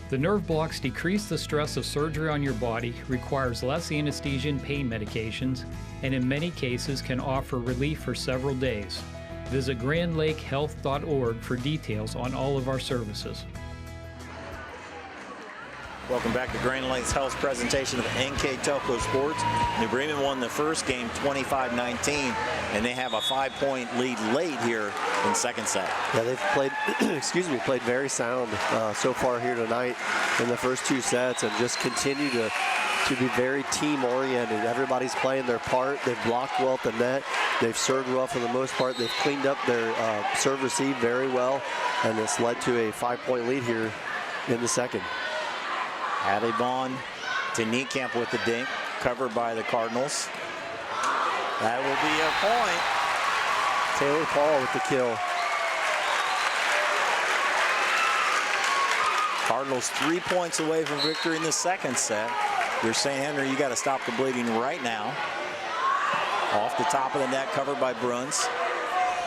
The nerve blocks decrease the stress of surgery on your body, requires less anesthesia and pain medications, and in many cases can offer relief for several days. Visit grandlakehealth.org for details on all of our services. Welcome back to Grand Lakes Health's presentation of NKTelco Sports. New Bremen won the first game 25-19, and they have a 5-point lead late here in second set. Yeah, they've played, played very sound so far here tonight in the first 2 sets, and just continue to be very team-oriented. Everybody's playing their part. They've blocked well at the net. They've served well for the most part. They've cleaned up their serve-receive very well, and it's led to a 5-point lead here in the second. Addie Vaughn to Niekamp with the dink, covered by the Cardinals. That will be a point. Taylor Paul with the kill. Cardinals 3 points away from victory in the second set. You're St. Henry, you got to stop the bleeding right now. Off the top of the net, covered by Bruns.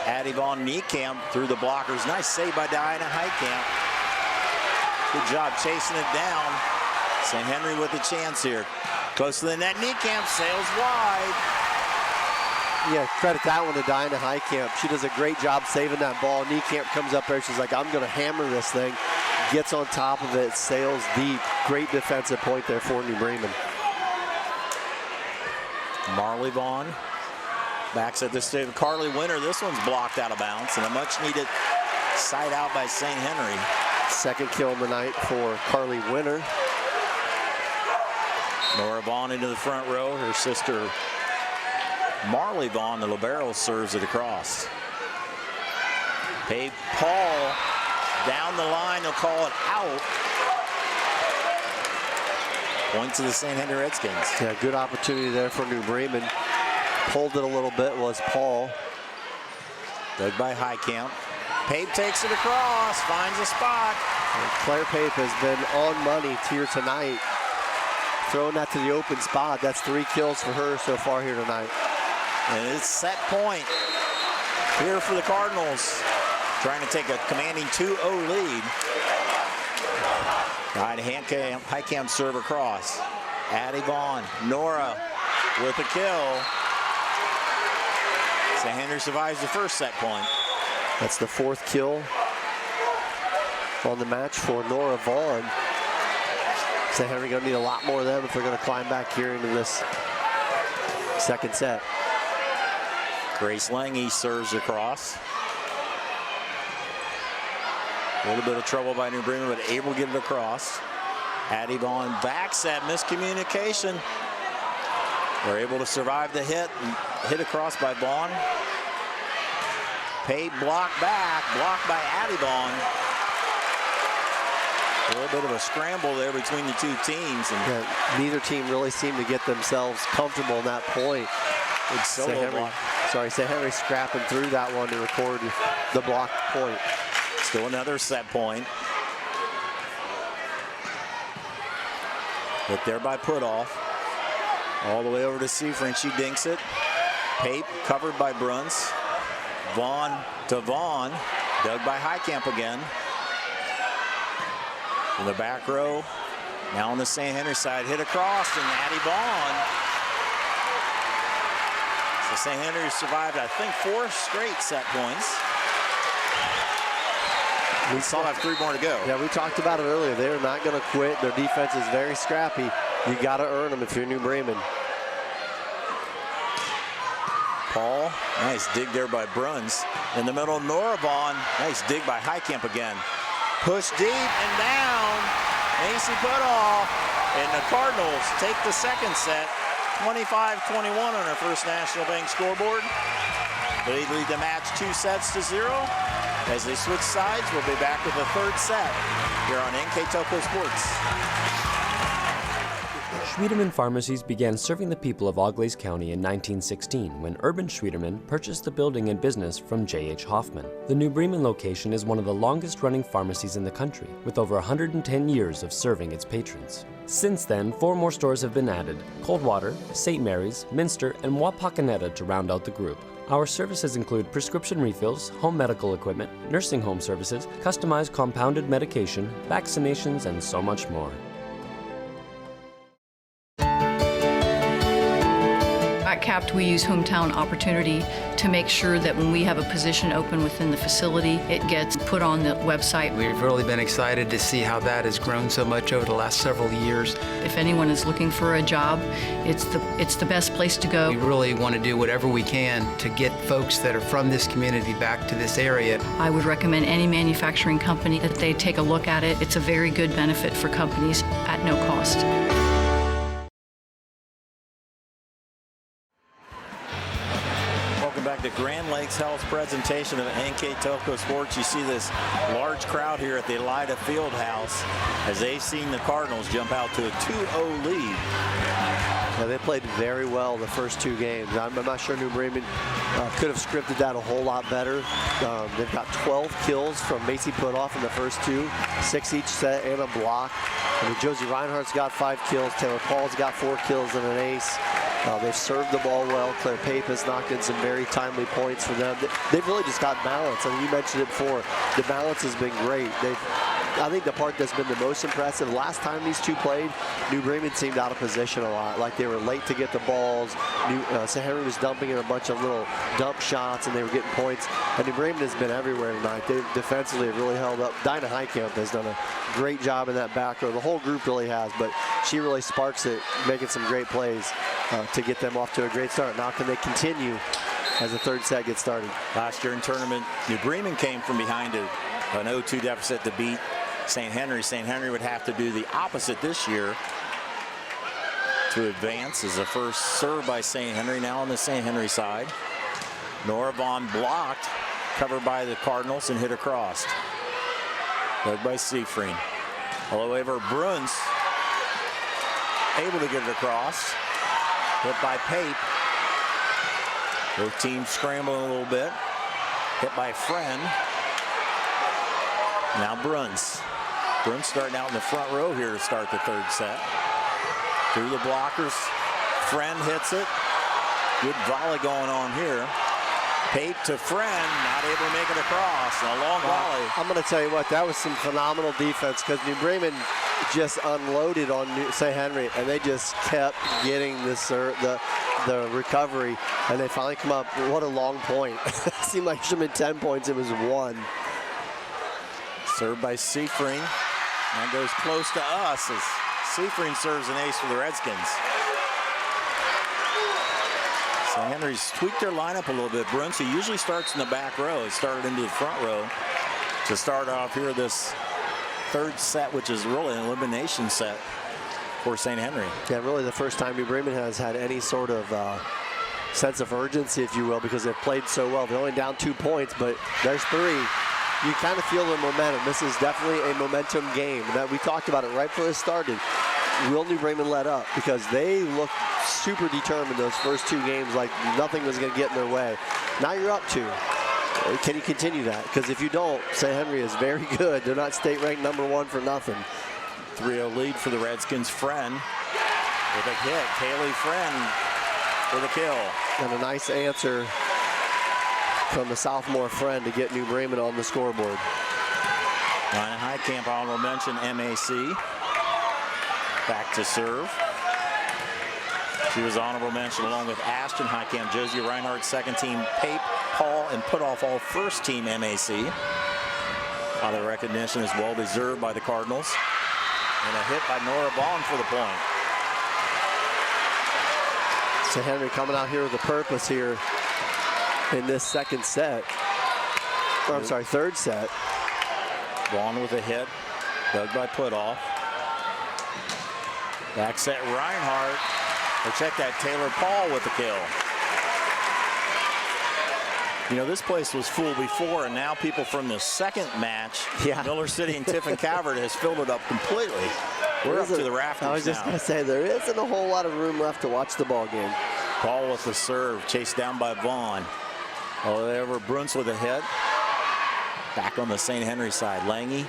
Addie Vaughn Niekamp through the blockers. Nice save by Diana Heitkamp. Good job chasing it down. St. Henry with a chance here. Close to the net, Niekamp sails wide. Yeah, credit that one to Diana Heitkamp. She does a great job saving that ball. Niekamp comes up there, she's like, I'm gonna hammer this thing. Gets on top of it, sails deep. Great defensive point there for New Bremen. Marley Vaughn backs at the state of Carly Winter. This one's blocked out of bounds, and a much needed side out by St. Henry. Second kill of the night for Carly Winter. Nora Vaughn into the front row. Her sister Marley Vaughn, the libero, serves it across. Paige Paul down the line. They'll call it out. Point to the St. Henry Redskins. Yeah, good opportunity there for New Bremen. Pulled it a little bit was Paul. Dug by Heitkamp. Pape takes it across, finds a spot. And Claire Pape has been on money here tonight. Throwing that to the open spot. That's 3 kills for her so far here tonight. And it's set point here for the Cardinals. Trying to take a commanding 2-0 lead. Guide Heitkamp serve across. Addie Vaughn, Nora with a kill. St. Henry survives the first set point. That's the 4th kill on the match for Nora Vaughn. St. Henry gonna need a lot more of them if they're gonna climb back here into this second set. Grace Lange serves across. A little bit of trouble by New Bremen, but able to get it across. Addie Vaughn backs that miscommunication. They're able to survive the hit and hit across by Vaughn. Paid block back, blocked by Addie Vaughn. A little bit of a scramble there between the two teams. And yeah, neither team really seemed to get themselves comfortable in that point. St. Henry scrapping through that one to record the block point. Still another set point. Hit there by Putoff. All the way over to Seafrin, she dinks it. Pape covered by Bruns. Vaughn to Vaughn, dug by Heitkamp again. In the back row, now on the St. Henry side, hit across, and Addie Vaughn. So St. Henry survived, I think, 4 straight set points. We still have 3 more to go. Yeah, we talked about it earlier. They're not going to quit. Their defense is very scrappy. You got to earn them if you're New Bremen. Paul, nice dig there by Bruns. In the middle, Nora Vaughn, nice dig by Heitkamp again. Push deep and down. Macy Putoff, and the Cardinals take the second set, 25-21 on our First National Bank scoreboard. They lead the match 2-0. As they switch sides, we'll be back with the third set here on NKTelco Sports. Schwiedemann Pharmacies began serving the people of Auglaize County in 1916 when Urban Schwiedemann purchased the building and business from J.H. Hoffman. The New Bremen location is one of the longest-running pharmacies in the country, with over 110 years of serving its patrons. Since then, 4 more stores have been added: Coldwater, St. Mary's, Minster, and Wapakoneta to round out the group. Our services include prescription refills, home medical equipment, nursing home services, customized compounded medication, vaccinations, and so much more. At CAPT, we use Hometown Opportunity to make sure that when we have a position open within the facility, it gets put on the website. We've really been excited to see how that has grown so much over the last several years. If anyone is looking for a job, it's the best place to go. We really want to do whatever we can to get folks that are from this community back to this area. I would recommend any manufacturing company that they take a look at it. It's a very good benefit for companies at no cost. to Grand Lakes Health presentation of NKTelco Sports. You see this large crowd here at the Elida Fieldhouse as they've seen the Cardinals jump out to a 2-0 lead. Yeah, they played very well the first two games. I'm not sure New Bremen could have scripted that a whole lot better. They've got 12 kills from Macy Putoff in the first two, 6 each set and a block. I mean, Josie Reinhardt's got 5 kills. Taylor Paul's got 4 kills and an ace. They've served the ball well. Claire Pape has knocked in some very timely points for them. They've really just got balance. I mean, you mentioned it before. The balance has been great. I think the part that's been the most impressive, last time these two played, New Bremen seemed out of position a lot. Like they were late to get the balls. St. Henry was dumping in a bunch of little dump shots and they were getting points. And New Bremen has been everywhere tonight. They defensively have really held up. Dinah Heitkamp has done a great job in that back row. The whole group really has, but she really sparks it, making some great plays to get them off to a great start. Now can they continue as the third set gets started? Last year in tournament, New Bremen came from behind an 0-2 deficit to beat St. Henry. St. Henry would have to do the opposite this year to advance. As the first serve by St. Henry, now on the St. Henry side. Nora Vaughn blocked, covered by the Cardinals and hit across. Led by Seafreen. All the way over Bruns, able to get it across. Hit by Pape. Both teams scrambling a little bit. Hit by Friend. Now Bruns. Bruns starting out in the front row here to start the third set. Through the blockers. Friend hits it. Good volley going on here. Pape to Friend, not able to make it across. A long volley. I'm going to tell you what, that was some phenomenal defense because New Bremen just unloaded on St. Henry and they just kept getting the recovery and they finally come up. What a long point. It seemed like it should have been 10 points. It was 1. Served by Seafreen. That goes close to us as Seafreen serves an ace for the Redskins. St. Henry's tweaked their lineup a little bit. Bruns, who usually starts in the back row, has started into the front row to start off here this third set, which is really an elimination set for St. Henry. Yeah, really the first time New Bremen has had any sort of sense of urgency, if you will, because they've played so well. They're only down 2 points, but there's 3. You kind of feel the momentum. This is definitely a momentum game. That we talked about it right before it started. Will New Bremen let up? Because they looked super determined those first 2 games, like nothing was going to get in their way. Now you're up 2. Can you continue that? Because if you don't, St. Henry is very good. They're not state ranked #1 for nothing. 3-0 lead for the Redskins. Friend with a hit. Kaylee Friend for the kill. And a nice answer from the sophomore Friend to get New Bremen on the scoreboard. Ryan Heitkamp, honorable mention, MAC. Back to serve. She was honorable mention along with Ashton Heitkamp, Josie Reinhardt, second team, Pape, Paul, and Putoff, all first team MAC. Other recognition is well deserved by the Cardinals. And a hit by Nora Vaughn for the point. St. Henry coming out here with a purpose here in this second set. Or, I'm sorry, third set. Vaughn with a hit, dug by Putoff. Back set Reinhardt. Or check that, Taylor Paul with the kill. You know, this place was full before, and now people from the second match, Miller City and Tiffin Calvert, has filled it up completely. We're up to the rafters now. I was just going to say, there isn't a whole lot of room left to watch the ball game. Paul with the serve, chased down by Vaughn. Over Bruns with a hit. Back on the St. Henry side, Lange,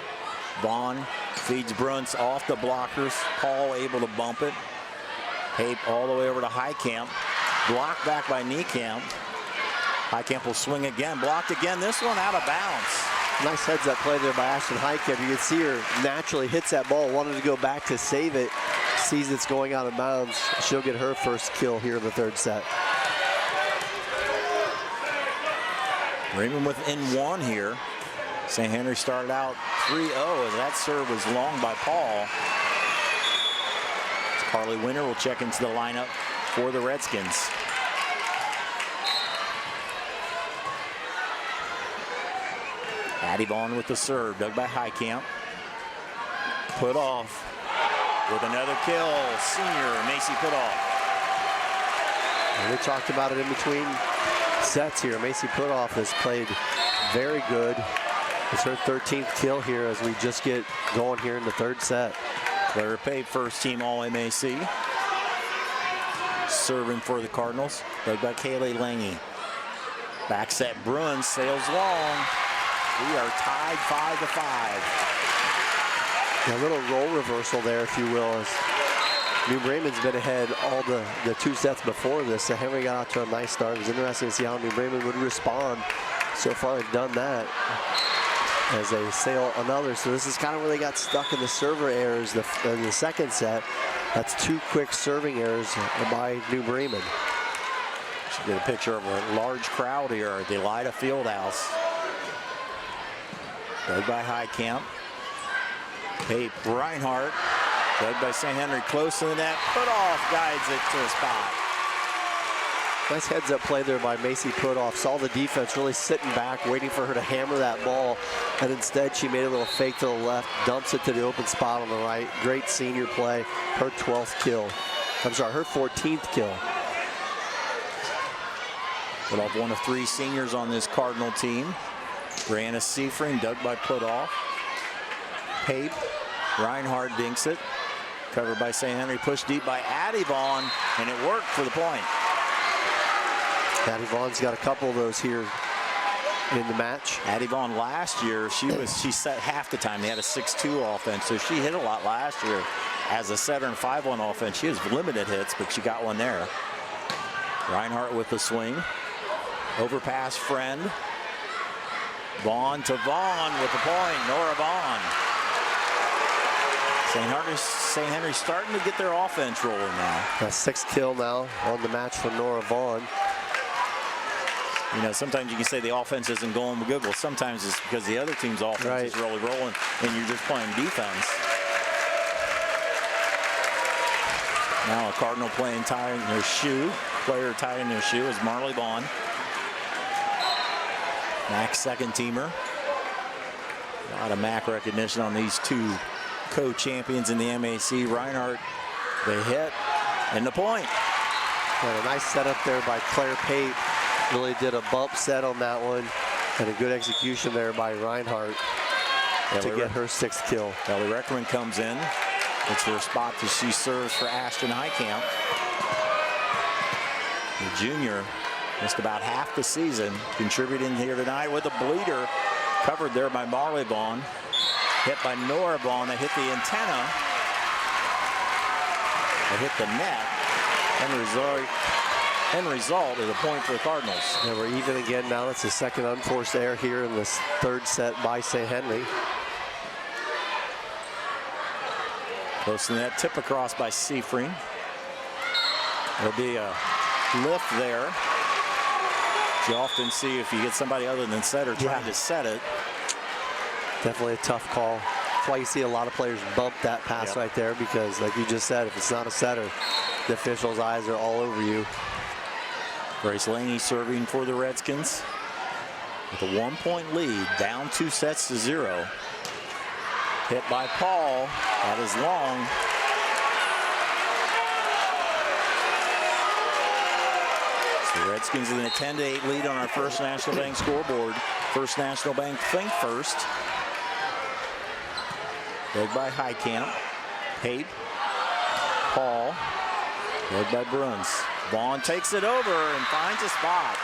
Vaughn feeds Bruns off the blockers. Paul able to bump it. Pape all the way over to Heitkamp. Blocked back by Niekamp. Heitkamp will swing again. Blocked again. This one out of bounds. Nice heads-up play there by Ashton Heitkamp. You can see her naturally hits that ball. Wanted to go back to save it. Sees it's going out of bounds. She'll get her first kill here in the third set. Bremen within 1 here. St. Henry started out 3-0 as that serve was long by Paul. Carly Winter will check into the lineup for the Redskins. Addie Vaughn with the serve, dug by Heitkamp. Putoff with another kill, senior Macy Putoff. And we talked about it in between sets here. Macy Putoff has played very good. It's her 13th kill here as we just get going here in the third set. Claire Pape, first team All-MAC. Serving for the Cardinals, led by Kaylee Lange. Back set, Bruin sails long. We are tied 5-5. A little role reversal there, if you will, as New Bremen's been ahead all the 2 sets before this. So Henry got out to a nice start. It was interesting to see how New Bremen would respond. So far, they've done that as they sail another. So this is kind of where they got stuck in the server errors in the second set. That's 2 quick serving errors by New Bremen. Should get a picture of a large crowd here at the Elida Fieldhouse. Led by Highcamp. Pape Reinhardt, led by St. Henry, close to the net. Putoff guides it to a spot. Nice heads-up play there by Macy Putoff. Saw the defense really sitting back, waiting for her to hammer that ball. And instead, she made a little fake to the left, dumps it to the open spot on the right. Great senior play. Her 12th kill. I'm sorry, her 14th kill. Putoff, one of 3 seniors on this Cardinal team. Brianna Seifring, dug by Putoff. Pape, Reinhardt dinks it. Covered by St. Henry, pushed deep by Addie Vaughn, and it worked for the point. Addie Vaughn's got a couple of those here in the match. Addie Vaughn last year, she set half the time. They had a 6-2 offense, so she hit a lot last year. As a setter and 5-1 offense, she has limited hits, but she got one there. Reinhardt with the swing. Overpass Friend. Vaughn to Vaughn with the point. Nora Vaughn. St. Henry starting to get their offense rolling now. A 6th kill now on the match for Nora Vaughn. You know, sometimes you can say the offense isn't going good. Well, sometimes it's because the other team's offense is really rolling and you're just playing defense. Now a Cardinal playing tying their shoe. Player tying their shoe is Marley Vaughn. Mac's second teamer. A lot of Mac recognition on these 2 co-champions in the MAC. Reinhardt, the hit, and the point. And a nice setup there by Claire Pape. Really did a bump set on that one. And a good execution there by Reinhardt to get her 6th kill. Ellie Reckerman comes in. It's her spot that she serves for Ashton Highcamp. The junior missed about half the season, contributing here tonight with a bleeder. Covered there by Marley Vaughn. Hit by Nora Vaughn. That hit the antenna. It hit the net. End result is a point for the Cardinals. And we're even again now. It's the second unforced error here in this 3rd set by St. Henry. Close to the net. Tip across by Seifring. There'll be a lift there. You often see if you get somebody other than setter trying to set it. Definitely a tough call. That's why you see a lot of players bump that pass right there, because like you just said, if it's not a setter, the officials' eyes are all over you. Grace Lange serving for the Redskins with a 1-point lead, down 2 sets to 0. Hit by Paul. That is long. The Redskins in a 10-8 lead on our First National Bank scoreboard. First National Bank think first. Led by Highcamp. Pape. Paul. Led by Bruns. Vaughn takes it over and finds a spot.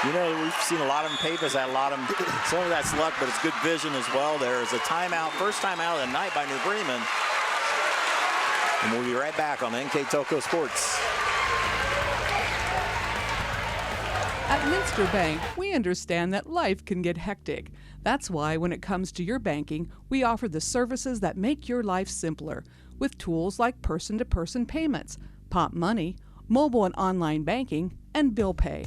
You know, we've seen a lot of them. Pape has had a lot of them. Some of that's luck, but it's good vision as well. There is a timeout, first timeout of the night by New Bremen. And we'll be right back on NKTelco Sports. At Minster Bank, we understand that life can get hectic. That's why when it comes to your banking, we offer the services that make your life simpler with tools like person-to-person payments, Pop Money, mobile and online banking, and bill pay.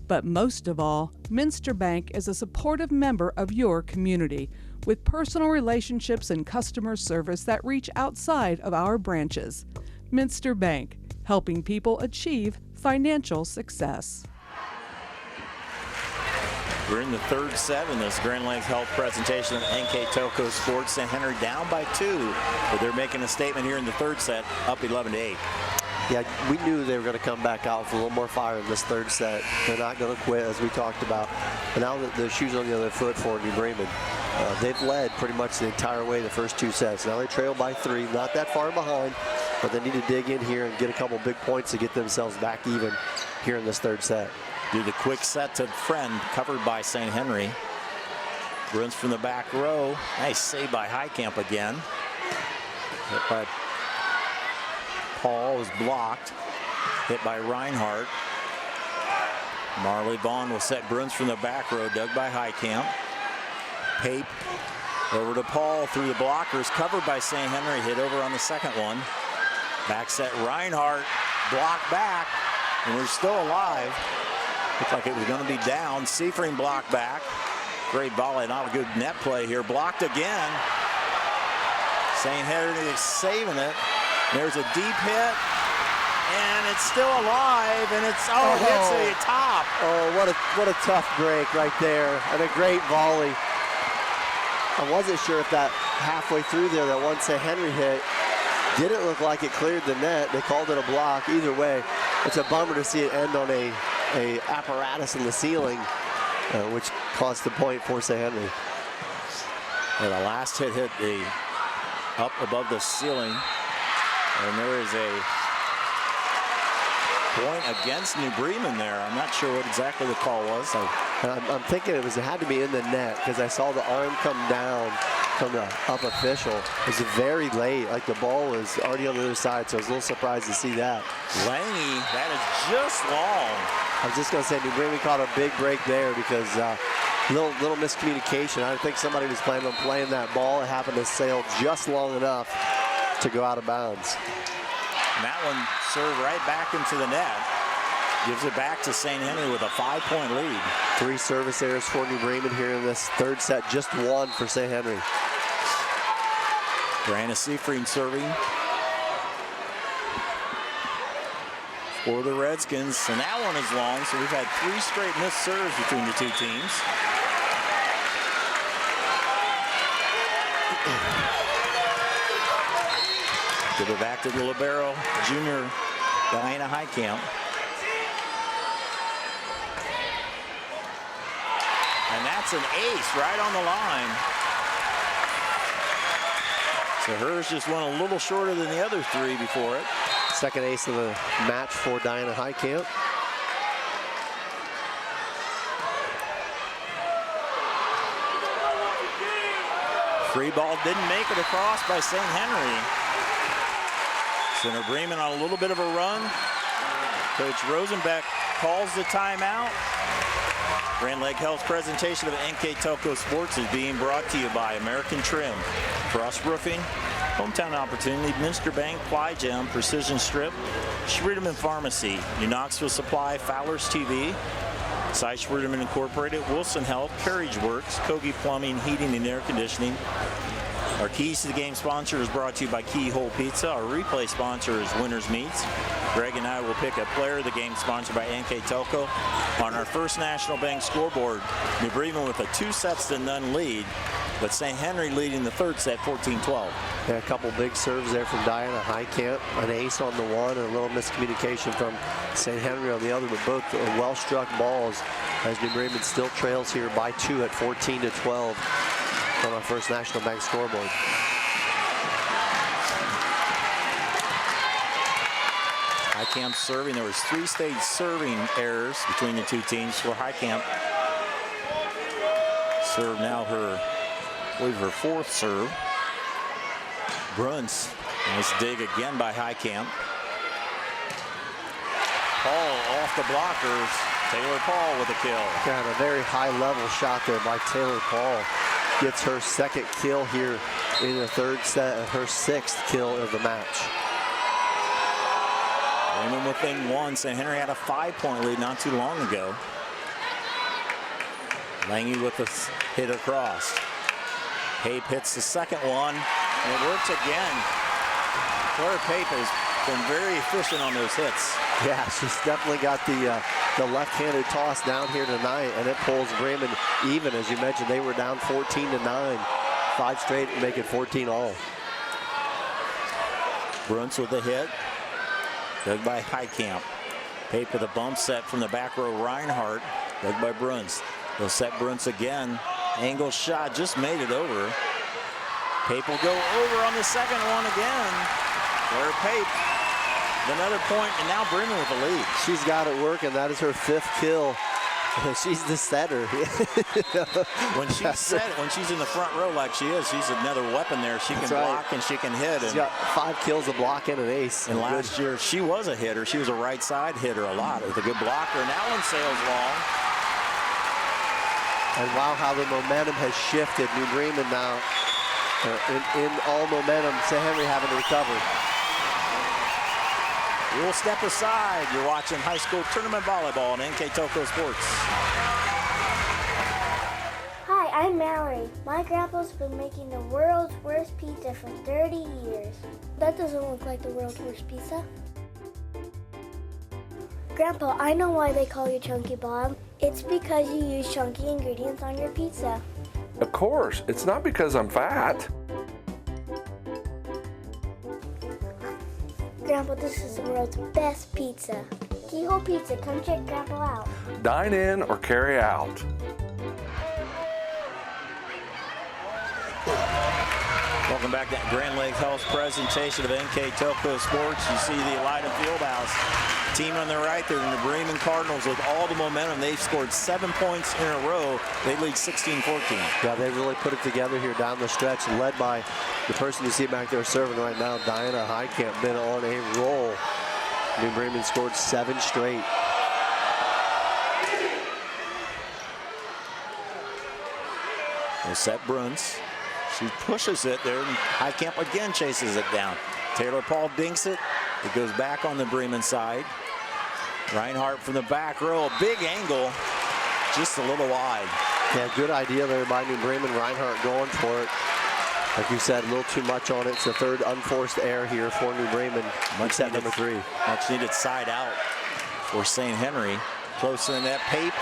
But most of all, Minster Bank is a supportive member of your community with personal relationships and customer service that reach outside of our branches. Minster Bank, helping people achieve financial success. We're in the 3rd set in this Grand Lakes Health presentation of NKTelco Sports. St. Henry down by 2, but they're making a statement here in the 3rd set, up 11-8. Yeah, we knew they were going to come back out with a little more fire in this third set. They're not going to quit, as we talked about. But now that the shoe's on the other foot for New Bremen, they've led pretty much the entire way the first 2 sets. Now they trail by 3, not that far behind, but they need to dig in here and get a couple big points to get themselves back even here in this third set. Do the quick set to Friend, covered by St. Henry. Runs from the back row. Nice save by Heitkamp again. Hit by Paul, was blocked. Hit by Reinhardt. Marley Vaughn will set Bruns from the back row, dug by Heitkamp. Pape over to Paul through the blockers, covered by St. Henry, hit over on the second one. Back set Reinhardt, blocked back, and we're still alive. Looked like it was going to be down. Seifring blocked back. Great volley, not a good net play here. Blocked again. St. Henry is saving it. There's a deep hit, and it's still alive, and it's, hits a top. Oh, what a tough break right there, and a great volley. I wasn't sure if that halfway through there, that one St. Henry hit, didn't look like it cleared the net. They called it a block. Either way, it's a bummer to see it end on a apparatus in the ceiling, which caused the point for St. Henry. And the last hit up above the ceiling. And there is a point against New Bremen there. I'm not sure what exactly the call was. I'm thinking it had to be in the net, because I saw the arm come down from the up official. It was very late, like the ball was already on the other side, so I was a little surprised to see that. Lange, that is just long. I was just going to say, New Bremen caught a big break there because little miscommunication. I think somebody was planning on playing that ball. It happened to sail just long enough to go out of bounds. And that one served right back into the net. Gives it back to St. Henry with a 5-point lead. 3 service errors for New Bremen here in this third set. Just 1 for St. Henry. Brianna Seifring serving for the Redskins. And that one is long, so we've had 3 straight missed serves between the 2 teams. Give it back to the libero, junior Diana Heitkamp. And that's an ace right on the line. So hers just went a little shorter than the other 3 before it. Second ace of the match for Diana Heitkamp. Free ball didn't make it across by St. Henry. Center Bremen on a little bit of a run. Coach Rosenbeck calls the timeout. Grand Lake Health's presentation of NKTelco Sports is being brought to you by American Trim, Frost Roofing, Hometown Opportunity, Minster Bank, Ply Gem, Precision Strip, Schredeman Pharmacy, New Knoxville Supply, Fowler's TV, Cy Schredeman Incorporated, Wilson Health, Carriage Works, Kogi Plumbing, Heating and Air Conditioning. Our Keys to the Game sponsor is brought to you by Keyhole Pizza. Our replay sponsor is Winners Meats. Greg and I will pick a player of the game sponsored by NKTelco. On our First National Bank scoreboard, New Bremen with a 2-0 lead, but St. Henry leading the third set 14-12. Yeah, a couple big serves there from Diana Heitkamp. An ace on the one and a little miscommunication from St. Henry on the other, but both well-struck balls as New Bremen still trails here by 2 at 14-12. On our First National Bank scoreboard. Heitkamp serving. There was 3 serving errors between the 2 teams for Heitkamp. Serve now her 4th serve. Bruns, nice dig again by Heitkamp. Paul off the blockers. Taylor Paul with a kill. Got a very high level shot there by Taylor Paul. Gets her 2nd kill here in the third set and her 6th kill of the match. Bremen within 1. St. Henry had a 5-point lead not too long ago. Lange with the hit across. Pape hits the second one, and it works again. Claire Pape has been very efficient on those hits. Yeah, she's definitely got the left-handed toss down here tonight, and it pulls Bremen even. As you mentioned, they were down 14-9. 5 straight and make it 14 all. Bruns with a hit. Dug by Heitkamp. Pape with a bump set from the back row. Reinhardt. Dug by Bruns. They'll set Bruns again. Angle shot, just made it over. Pape will go over on the second one again. Claire Pape. Another point, and now Bremen with the lead. She's got it working. That is her 5th kill. She's the setter. When she's in the front row like she is, she's another weapon there. She can block and she can hit. She's got 5 kills, a block, and an ace. And last year, she was a hitter. She was a right side hitter a lot with a good blocker. And that one sails long. And wow, how the momentum has shifted. New Bremen now in all momentum. St. Henry having to recover. We'll step aside. You're watching high school tournament volleyball on NKTelco Sports. Hi, I'm Mallory. My grandpa's been making the world's worst pizza for 30 years. That doesn't look like the world's worst pizza. Grandpa, I know why they call you Chunky Bob. It's because you use chunky ingredients on your pizza. Of course, it's not because I'm fat. Grandpa, this is the world's best pizza. Keyhole Pizza, come check Grandpa out. Dine in or carry out. Welcome back to Grand Lake Health's presentation of NKTelco Sports. You see the Elida Fieldhouse team on the right there in the Bremen Cardinals with all the momentum. They've scored 7 points in a row. They lead 16-14. Yeah, they really put it together here down the stretch, led by the person you see back there serving right now, Diana Heitkamp, been on a roll. New Bremen scored 7 straight. We'll set Bruns. She pushes it there, and Heitkamp again chases it down. Taylor Paul dinks it. It goes back on the Bremen side. Reinhardt from the back row, a big angle, just a little wide. Yeah, good idea there by New Bremen. Reinhardt going for it. Like you said, a little too much on it. It's the 3rd unforced error here for New Bremen. Much set number 3. Much needed side out for St. Henry. Close in that Pape.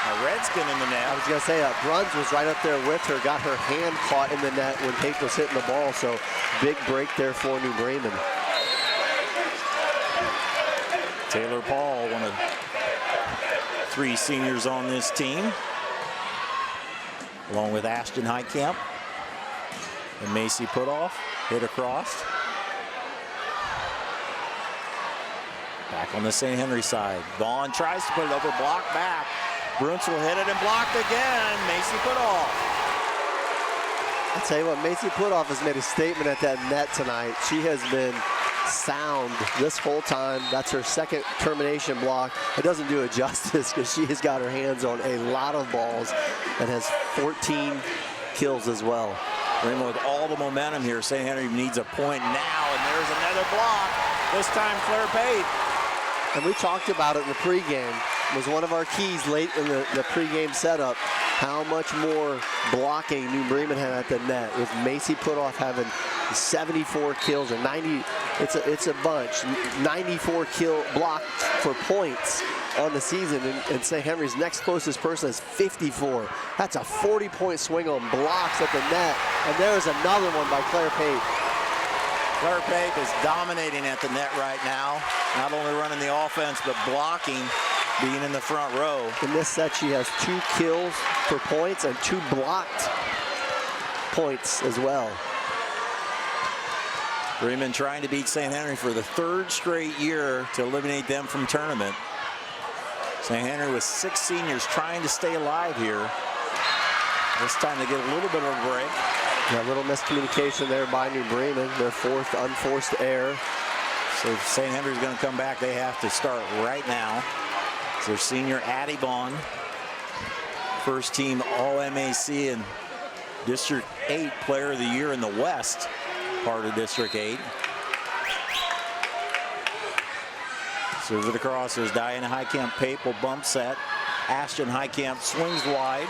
A Redskin in the net. I was going to say, Bruns was right up there with her, got her hand caught in the net when Pape was hitting the ball, so big break there for New Bremen. Taylor Paul, one of 3 seniors on this team, along with Ashton Heitkamp. And Macy Putoff hit across. Back on the St. Henry side. Vaughn tries to put it over, block back. Bruns will hit it and blocked again. Macy Putoff. I'll tell you what, Macy Putoff has made a statement at that net tonight. She has been sound this whole time. That's her 2nd termination block. It doesn't do it justice because she has got her hands on a lot of balls and has 14 kills as well. Bremen with all the momentum here. St. Henry needs a point now, and there's another block. This time Claire Pape. And we talked about it in the pregame. It was one of our keys late in the pregame setup. How much more blocking New Bremen had at the net, with Macy Putoff having 74 kills or 90. It's a bunch. 94 kill blocked for points on the season, and St. Henry's next closest person is 54. That's a 40-point swing on blocks at the net, and there's another one by Claire Pape. Claire Pape is dominating at the net right now, not only running the offense, but blocking, being in the front row. In this set, she has 2 kills for points and 2 blocked points as well. Bremen trying to beat St. Henry for the 3rd straight year to eliminate them from tournament. St. Henry with 6 seniors trying to stay alive here. This time they get a little bit of a break. Yeah, a little miscommunication there by New Bremen, their 4th unforced error. So if St. Henry's going to come back, they have to start right now. It's their senior Addie Bond, 1st team All-MAC and District 8 Player of the Year in the West, part of District 8. Serves it across. There's Diana Heitkamp. Pape will bump set. Ashton Heitkamp swings wide.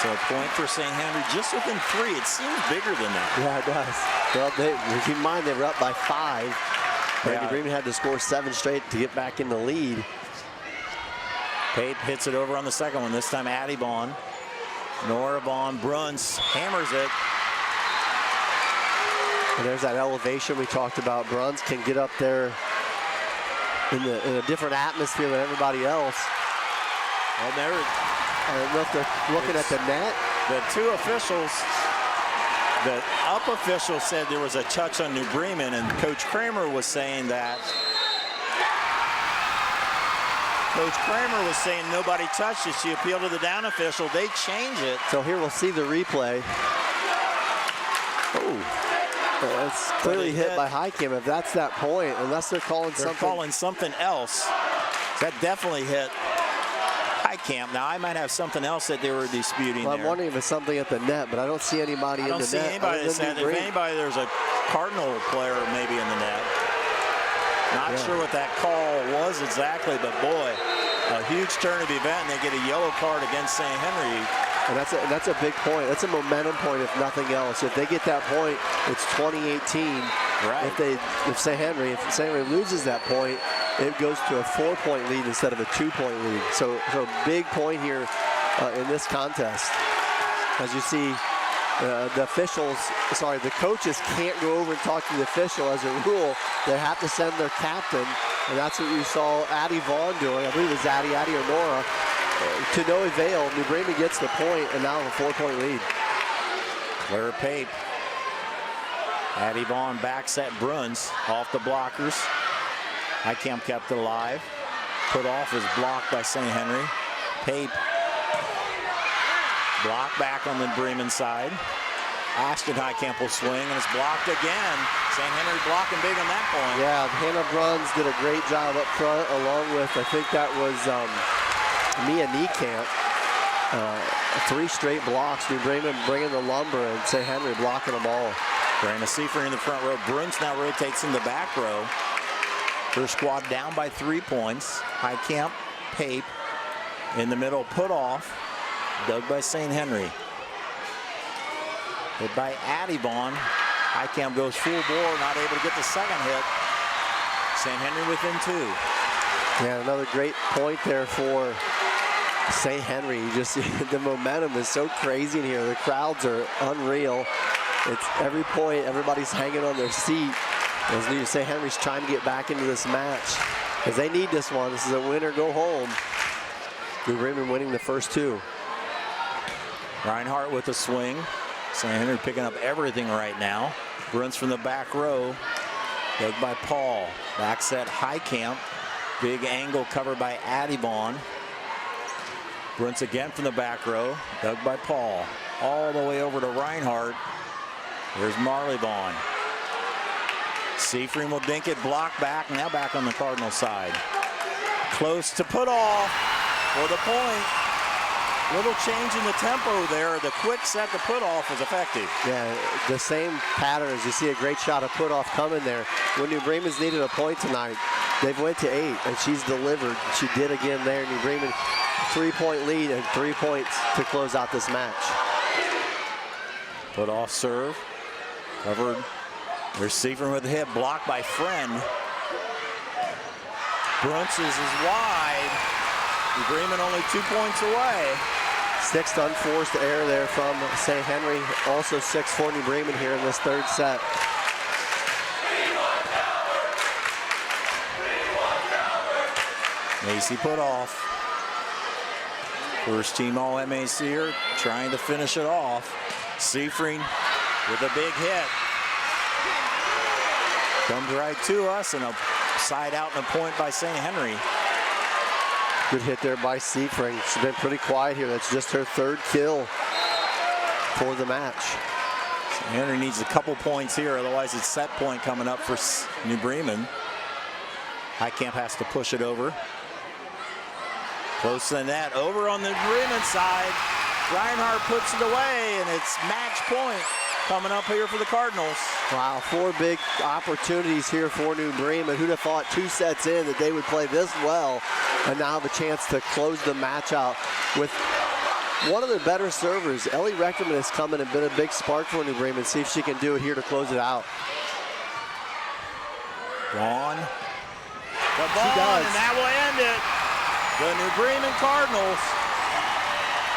So a point for St. Henry, just within 3. It seems bigger than that. Yeah, it does. Well, keep in mind they were up by 5. New Bremen had to score 7 straight to get back in the lead. Pape hits it over on the second one. This time Addie Vaughn. Nora Vaughn. Bruns hammers it. And there's that elevation we talked about. Bruns can get up there in a different atmosphere than everybody else. Well, I don't know if they're looking at the net. The two officials, the up official said there was a touch on New Bremen, and Coach Kramer was saying that. Coach Kramer was saying nobody touched it. She appealed to the down official. They change it. So here we'll see the replay. Oh, it's clearly hit by Highcamp. If that's that point, unless they're calling something else. That definitely hit Highcamp. Now I might have something else that they were disputing. Well, I'm wondering if it's something at the net, but I don't see anybody in the net. I don't see anybody that's at. If anybody, there's a Cardinal player maybe in the net. Not sure what that call was exactly, but boy, a huge turn of event, and they get a yellow card against St. Henry. And that's a big point. That's a momentum point, if nothing else. If they get that point, it's 2018. Right. If St. Henry loses that point, it goes to a 4-point lead instead of a 2-point lead. So big point here in this contest. As you see, the coaches can't go over and talk to the official as a rule. They have to send their captain, and that's what you saw Addie Vaughn doing. I believe it was Addie or Nora. To no avail. New Bremen gets the point, and now a 4-point lead. Claire Pape. Addie Vaughn backs at Bruns off the blockers. Highcamp kept it alive. Put off is blocked by St. Henry. Pape blocked back on the Bremen side. Ashton Highcamp will swing, and it's blocked again. St. Henry blocking big on that point. Yeah, Hannah Bruns did a great job up front, along with, I think that was Mia Niekamp. 3 straight blocks. New Bremen bringing the lumber, and St. Henry blocking them all. Brandon Seifert in the front row. Bruns now rotates in the back row. Her squad down by 3 points. Highcamp, Pape in the middle, put off. Dug by St. Henry. Hit by Addie Vaughn. Highcamp goes full bore, not able to get the second hit. St. Henry within 2. Yeah, another great point there for St. Henry. You just see the momentum is so crazy in here. The crowds are unreal. It's every point, everybody's hanging on their seat. As St. Henry's trying to get back into this match, because they need this one. This is a win or go home. New Bremen winning the first 2. Reinhardt with a swing. St. Henry picking up everything right now. Bruns from the back row. Dug by Paul. Back set Highcamp. Big angle covered by Addie Vaughn. Bruns again from the back row. Dug by Paul. All the way over to Reinhardt. Here's Marley Vaughn. Seifert will dink it, block back, now back on the Cardinal side. Close to put off for the point. Little change in the tempo there. The quick set to put off was effective. Yeah, the same pattern as you see a great shot of put off coming there. When New Bremen's needed a point tonight, they've went to 8, and she's delivered. She did again there. New Bremen 3-point lead and 3 points to close out this match. Put off serve. Covered. There's Seifert with a hit, blocked by Friend. Brunson is wide. New Bremen only 2 points away. 6th unforced error there from St. Henry. Also 6 for New Bremen here in this 3rd set. Macy put off. First team All-MAC here, trying to finish it off. Seifert with a big hit. Comes right to us, and a side out and a point by St. Henry. Good hit there by Seifert. She's been pretty quiet here. That's just her 3rd kill for the match. St. Henry needs a couple points here, otherwise it's set point coming up for New Bremen. Highcamp has to push it over. Close to the net, over on the Bremen side. Reinhardt puts it away, and it's match point coming up here for the Cardinals. Wow, 4 big opportunities here for New Bremen. Who'd have thought 2 sets in that they would play this well and now have a chance to close the match out with one of the better servers. Ellie Reckerman has come in and been a big spark for New Bremen. See if she can do it here to close it out. Vaughn. The ball, and that will end it. The New Bremen Cardinals,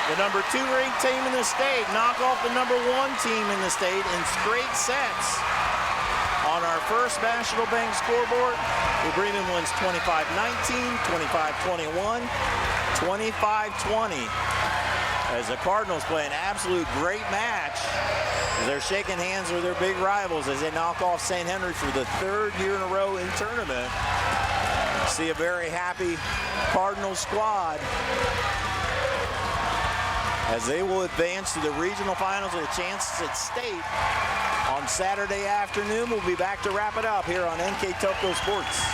the number 2 ranked team in the state, knock off the number 1 team in the state in straight sets. On our first National Bank scoreboard, New Bremen wins 25-19, 25-21, 25-20. As the Cardinals play an absolute great match, as they're shaking hands with their big rivals as they knock off St. Henry for the third year in a row in tournament. See a very happy Cardinals squad as they will advance to the regional finals with a chance at state on Saturday afternoon. We'll be back to wrap it up here on NKTelco Sports.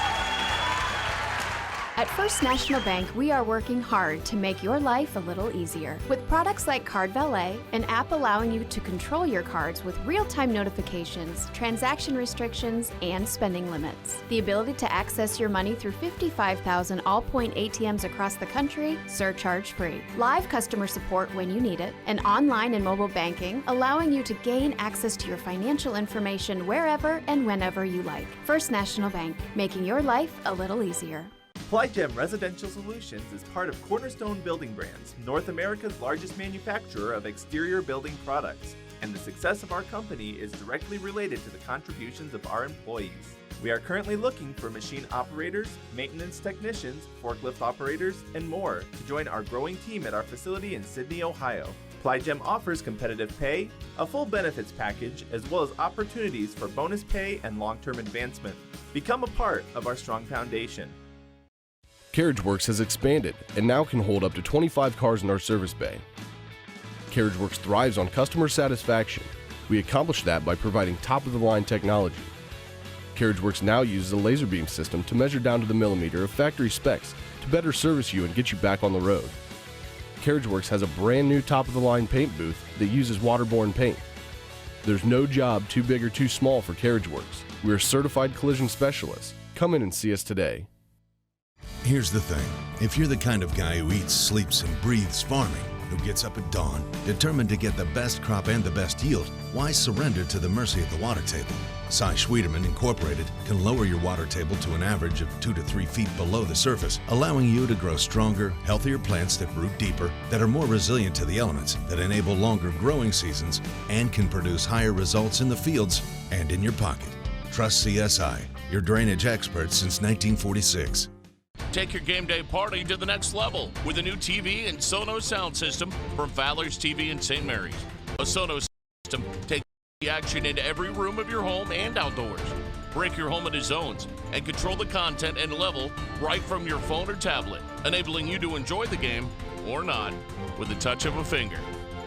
At First National Bank, we are working hard to make your life a little easier. With products like Card Valet, an app allowing you to control your cards with real-time notifications, transaction restrictions, and spending limits. The ability to access your money through 55,000 all-point ATMs across the country, surcharge-free. Live customer support when you need it, and online and mobile banking, allowing you to gain access to your financial information wherever and whenever you like. First National Bank, making your life a little easier. Plygem Residential Solutions is part of Cornerstone Building Brands, North America's largest manufacturer of exterior building products, and the success of our company is directly related to the contributions of our employees. We are currently looking for machine operators, maintenance technicians, forklift operators, and more to join our growing team at our facility in Sydney, Ohio. Plygem offers competitive pay, a full benefits package, as well as opportunities for bonus pay and long-term advancement. Become a part of our strong foundation. CarriageWorks has expanded and now can hold up to 25 cars in our service bay. CarriageWorks thrives on customer satisfaction. We accomplish that by providing top-of-the-line technology. CarriageWorks now uses a laser beam system to measure down to the millimeter of factory specs to better service you and get you back on the road. CarriageWorks has a brand new top-of-the-line paint booth that uses waterborne paint. There's no job too big or too small for CarriageWorks. We are certified collision specialists. Come in and see us today. Here's the thing. If you're the kind of guy who eats, sleeps, and breathes farming, who gets up at dawn, determined to get the best crop and the best yield, why surrender to the mercy of the water table? Cy Schwiederman Incorporated can lower your water table to an average of 2 to 3 feet below the surface, allowing you to grow stronger, healthier plants that root deeper, that are more resilient to the elements, that enable longer growing seasons, and can produce higher results in the fields and in your pocket. Trust CSI, your drainage experts since 1946. Take your game day party to the next level with a new TV and Sonos sound system from Fowler's TV in St. Mary's. A Sonos system takes the action into every room of your home and outdoors. Break your home into zones and control the content and level right from your phone or tablet, enabling you to enjoy the game or not with the touch of a finger.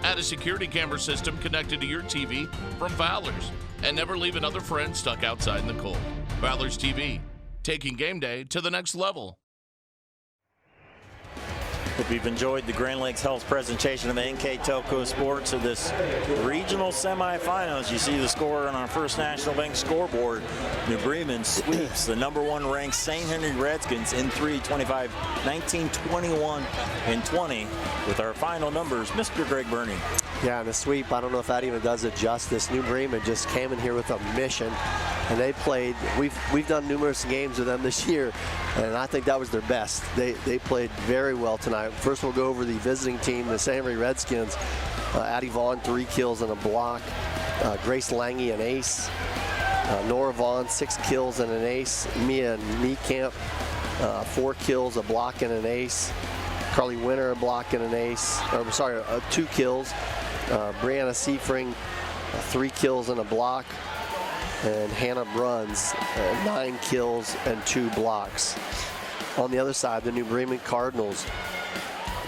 Add a security camera system connected to your TV from Fowler's, and never leave another friend stuck outside in the cold. Fowler's TV, taking game day to the next level. Hope you've enjoyed the Grand Lakes Health presentation of NKTelco Sports of this regional semifinals. You see the score on our First National Bank scoreboard. New Bremen sweeps the #1 ranked St. Henry Redskins in 3, 25, 19, 21, and 20. With our final numbers, Mr. Greg Burney. Yeah, and the sweep, I don't know if that even does it justice. New Bremen just came in here with a mission, and they played. We've done numerous games with them this year, and I think that was their best. They played very well tonight. First, we'll go over the visiting team, the St. Henry Redskins. Addie Vaughn, 3 kills and a block. Grace Lange, an ace. Nora Vaughn, 6 kills and an ace. Mia Niekamp, 4 kills, a block and an ace. Carly Winter, a block and an ace. 2 kills. Brianna Seifring, 3 kills and a block. And Hannah Bruns, 9 kills and 2 blocks. On the other side, the New Bremen Cardinals,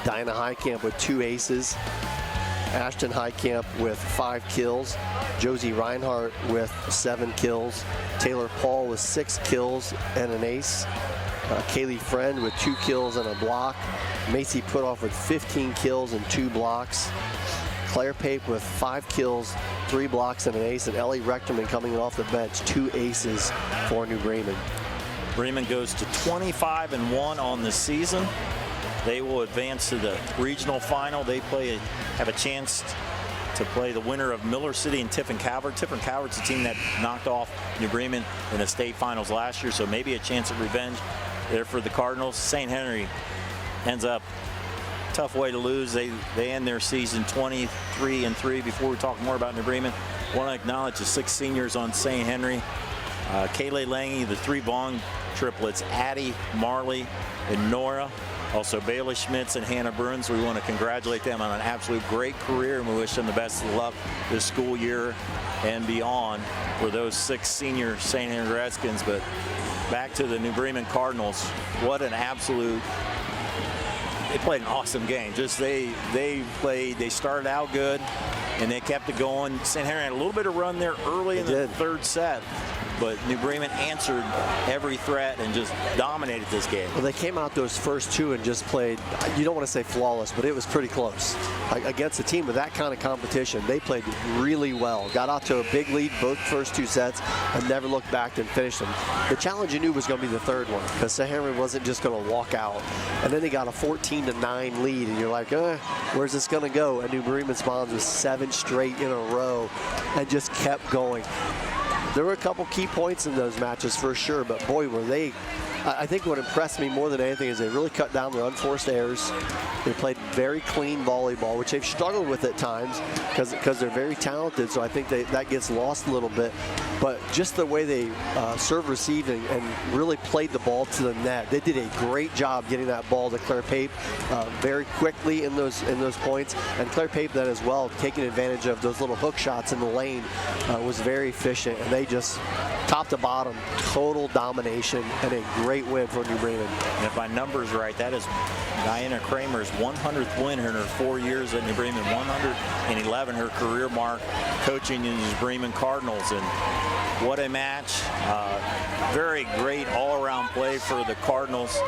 Dinah Heitkamp with 2 aces. Ashton Heitkamp with 5 kills. Josie Reinhardt with 7 kills. Taylor Paul with 6 kills and an ace. Kaylee Friend with 2 kills and a block. Macy Putoff with 15 kills and 2 blocks. Claire Pape with 5 kills, 3 blocks and an ace. And Ellie Rechterman coming off the bench, 2 aces for New Bremen. Bremen goes to 25-1 on the season. They will advance to the regional final. They have a chance to play the winner of Miller City and Tiffin Calvert. Tiffin Calvert's a team that knocked off New Bremen in the state finals last year, so maybe a chance of revenge there for the Cardinals. St. Henry ends up tough way to lose. They end their season 23-3. Before we talk more about New Bremen, I want to acknowledge the 6 seniors on St. Henry. Kayleigh Lange, the 3 Vaughn triplets, Addie, Marley, and Nora. Also Bailey Schmitz and Hannah Bruns. We want to congratulate them on an absolute great career, and we wish them the best of luck this school year and beyond for those 6 senior St. Henry Redskins. But back to the New Bremen Cardinals. What an absolute, they played an awesome game. Just they started out good and they kept it going. St. Henry had a little bit of run there early in the 3rd set, but New Bremen answered every threat and just dominated this game. Well, they came out those first 2 and just played, you don't want to say flawless, but it was pretty close. Against a team with that kind of competition, they played really well. Got out to a big lead both first 2 sets and never looked back and finished them. The challenge you knew was going to be the 3rd one, because St. Henry wasn't just going to walk out. And then they got a 14-9 lead, and you're like, where's this going to go? And New Bremen responds with 7 straight in a row and just kept going. There were a couple key points in those matches for sure, but boy, were they. I think what impressed me more than anything is they really cut down their unforced errors. They played very clean volleyball, which they've struggled with at times because they're very talented, so I think that gets lost a little bit. But just the way they serve, receive, and really played the ball to the net. They did a great job getting that ball to Claire Pape very quickly in those points. And Claire Pape then as well, taking advantage of those little hook shots in the lane, was very efficient. And they just, top to bottom, total domination and a great win for New Bremen. And if my number's right, that is Diana Kramer's 100th win in her 4 years at New Bremen, 111 her career mark coaching in the New Bremen Cardinals. And what a match. Very great all-around play for the Cardinals.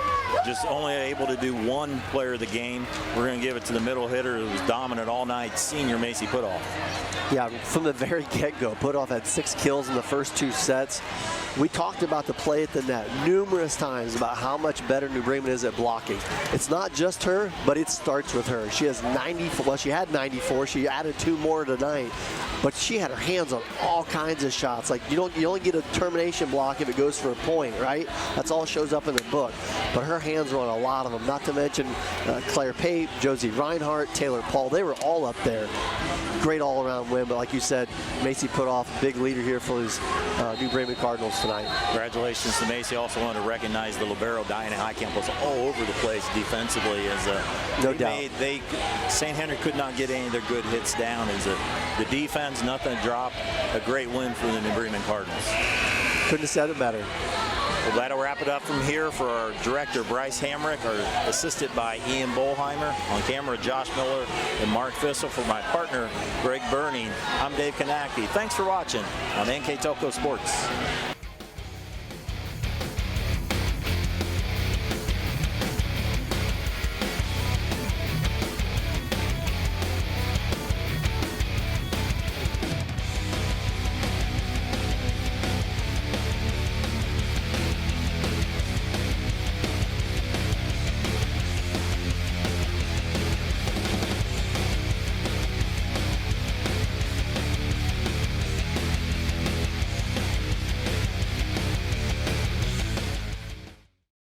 Just only able to do 1 player of the game. We're going to give it to the middle hitter who was dominant all night, senior Macy Putoff. Yeah, from the very get-go, Putoff had 6 kills in the first 2 sets. We talked about the play at the net numerous times about how much better New Bremen is at blocking. It's not just her, but it starts with her. She has 94, well, she had 94. She added 2 more tonight, but she had her hands on all kinds of shots. Like, you only get a termination block if it goes for a point, right? That's all shows up in the book. But her hands were on a lot of them, not to mention Claire Pape, Josie Reinhardt, Taylor Paul. They were all up there. Great all-around win, but like you said, Macy Putoff, big leader here for these New Bremen Cardinals tonight. Congratulations to Macy. Also want to recognize the libero, Diana Highcamp, was all over the place defensively. No doubt. St. Henry could not get any of their good hits down. The defense, nothing to drop. A great win for the New Bremen Cardinals. Couldn't have said it better. Well, that'll wrap it up from here for our director, Bryce Hamrick, assisted by Ian Bolheimer. On camera, Josh Miller and Mark Fissel. For my partner, Greg Burning, I'm Dave Konacki. Thanks for watching on NKTelco Sports.